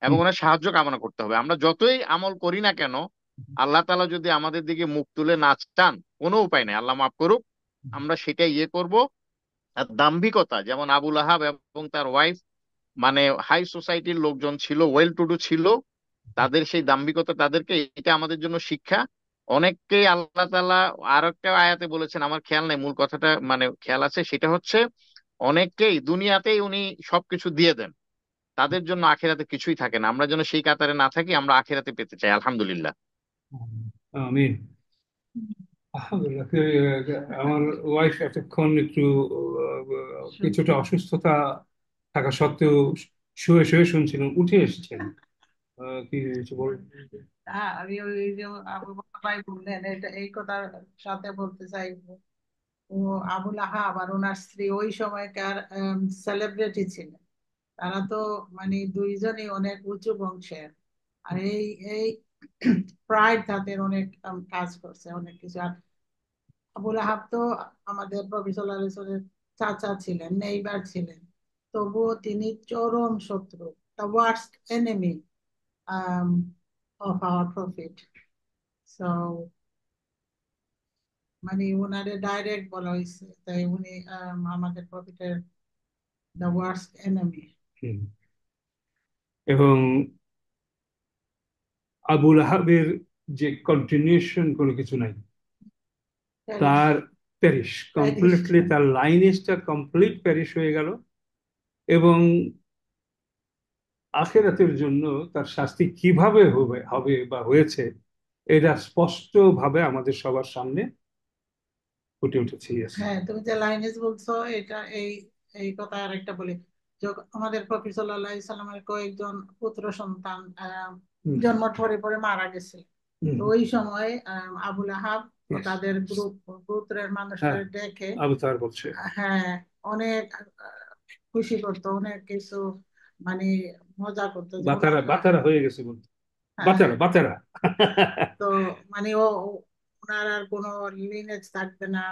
Speaker 4: এবং ওনার সাহায্য কামনা করতে হবে। আমরা যতই আমল করি না কেন, আল্লাহ তাআলা যদি আমাদের দিকে মুখ তুলে না চান, কোনো উপায় নেই, আল্লাহ মাফ করুক, আমরা সেটাই ইয়ে করব। আর দাম্ভিকতা, যেমন আবুল আহাব এবং তার ওয়াইফ মানে হাই সোসাইটির লোকজন ছিল, ওয়েল টু ডু ছিল, তাদের সেই দাম্ভিকতা, তাদেরকে এটা আমাদের জন্য শিক্ষা। অনেককেই আল্লাহ তাআলা আর একটা আয়াতে বলেছেন, আমার খেয়াল নেই মূল কথাটা, মানে খেয়াল আছে, সেটা হচ্ছে অনেককেই দুনিয়াতেই উনি সবকিছু দিয়ে দেন, তাদের জন্য আখিরাতে কিছুই থাকে না। আমরা যেন সেই কাতারে না থাকি, আমরা আখিরাতে পেতে চাই আলহামদুলিল্লাহ।
Speaker 2: আমিন। আলহামদুলিল্লাহ। আমার ওয়াইফ এতক্ষণ একটু কিছুটা অসুস্থতা থাকা সত্ত্বেও শুয়ে শুয়ে শুনছিলেন, উঠে এসেছেন। কি কিছু বল?
Speaker 6: হ্যাঁ, আমি ওই যে আবু ভাই বললেন এটা, এই কথার সাথে বলতে চাইবো, ও আবুল আহাব আর ওনার স্ত্রী ওই সময়কার সেলিব্রিটি ছিলেন। তারা তো মানে দুইজনই অনেক উঁচু বংশের। আর এই এই প্রাইড তাদের অনেক কাজ করছে, অনেক কিছু। আর আবুল আহাব তো আমাদের নবী সাল্লাল্লাহু আলাইহি ওয়াসাল্লামের চাচা ছিলেন, নেইবার ছিলেন, তবুও তিনি চরম শত্রু, the worst enemy of our Prophet. So মানে ওনারে ডাইরেক্ট বলা হয়েছে তাই উনি আমাদের প্রফিটের দ্য ওয়ার্স্ট এনিমি।
Speaker 2: এবং আবুল আহাবের যে কন্টিনিউশন কোনো কিছু নাই, তার প্যারিশ কমপ্লিটলি, তার লাইনেজটা কমপ্লিট প্যারিশ হয়ে গেল। এবং আখিরাতের জন্য তার শাস্তি কিভাবে হবে বা হয়েছে, এটা স্পষ্ট ভাবে আমাদের সবার সামনে ফুটে উঠেছে।
Speaker 6: হ্যাঁ, তুমি যে লাইনেজ বলছো এটা এই এই কথা আরেকটা বলি, আমাদের প্রফেট সাল্লাল্লাহু আলাইহি সাল্লামের কয়েকজন পুত্র সন্তান জন্মের পরে পরে মারা গেছে। তো ওই সময় আবুল আহাব তাদের গোত্রের মানুষদের দেখে
Speaker 2: বলছে
Speaker 6: হ্যাঁ অনেক খুশি করতো, অনেক কিছু মানে মজা করতো,
Speaker 2: বাতারা হয়ে গেছে বলতো, বাতারা।
Speaker 6: তো মানে ওনার আর কোনো লিনেজ থাকবে না,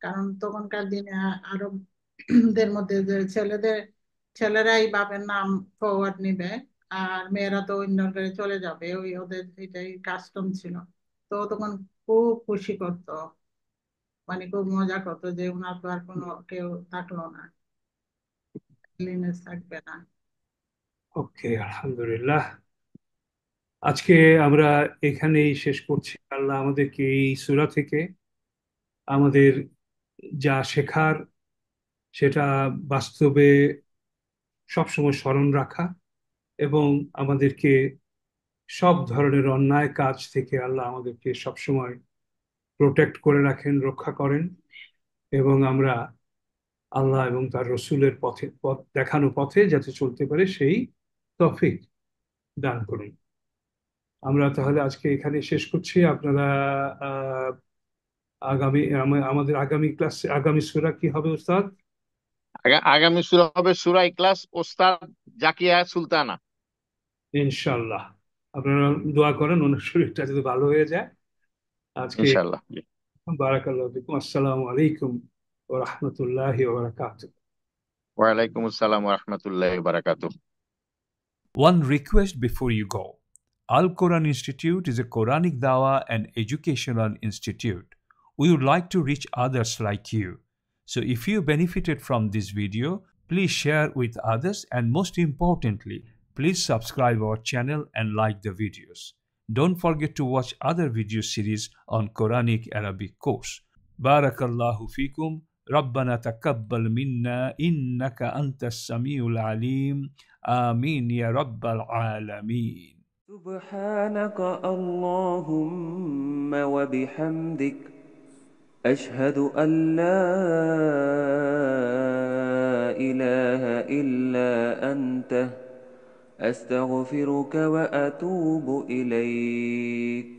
Speaker 6: কারণ তখনকার দিনে আরবদের মধ্যে যে ছেলেরাই বাপের নাম ফরওয়ার্ড নিবে আর মেয়েরা তো অন্য ঘরে চলে যাবে, ওদের এটাই কাস্টম ছিল। তো তখন খুব খুশি করতো, মানে খুব মজা করতো যে ওনার তো আর কোনো কেউ থাকলো না, লিনেজ থাকবে না।
Speaker 2: ওকে, আলহামদুলিল্লাহ। আজকে আমরা এখানেই শেষ করছি। আল্লাহ আমাদেরকে এই সূরা থেকে আমাদের যা শেখার সেটা বাস্তবে সবসময় স্মরণ রাখা, এবং আমাদেরকে সব ধরনের অন্যায় কাজ থেকে আল্লাহ আমাদেরকে সবসময় প্রোটেক্ট করে রাখেন, রক্ষা করেন, এবং আমরা আল্লাহ এবং তার রসুলের পথ দেখানো পথে যাতে চলতে পারে সেই তৌফিক দান করুন। আমরা তাহলে আজকে এখানে শেষ করছি। আপনারা আমাদের আগামী ক্লাসে আগামী সূরা কি হবে উস্তাদ?
Speaker 4: আগামী সূরা হবে সূরা ইখলাস, ওস্তাদ জাকিয়া সুলতানা।
Speaker 2: ইনশাআল্লাহ আপনারা দোয়া করেন ওনার শরীরটা যদি ভালো হয়ে যায়। আজকে
Speaker 4: ইনশাআল্লাহ।
Speaker 2: বারাকাল্লাহু ফিকুম। আসসালামু আলাইকুম ওয়া রাহমাতুল্লাহি ওয়া বারাকাতুহু।
Speaker 4: ওয়া আলাইকুম আসসালাম ওয়া রাহমাতুল্লাহি ওয়া বারাকাতুহু।
Speaker 7: One request before you go. Al Quran Institute is a Quranic Dawah and educational institute. We would like to reach others like you. So if you benefited from this video, please share with others, and most importantly, please subscribe our channel and like the videos. Don't forget to watch other video series on Quranic Arabic course. Barakallahu fikum. ربنا تقبل منا إنك أنت السميع العليم. آمين يا رب العالمين.
Speaker 8: سبحانك اللهم وبحمدك أشهد أن لا إله إلا أنت أستغفرك وأتوب إليك.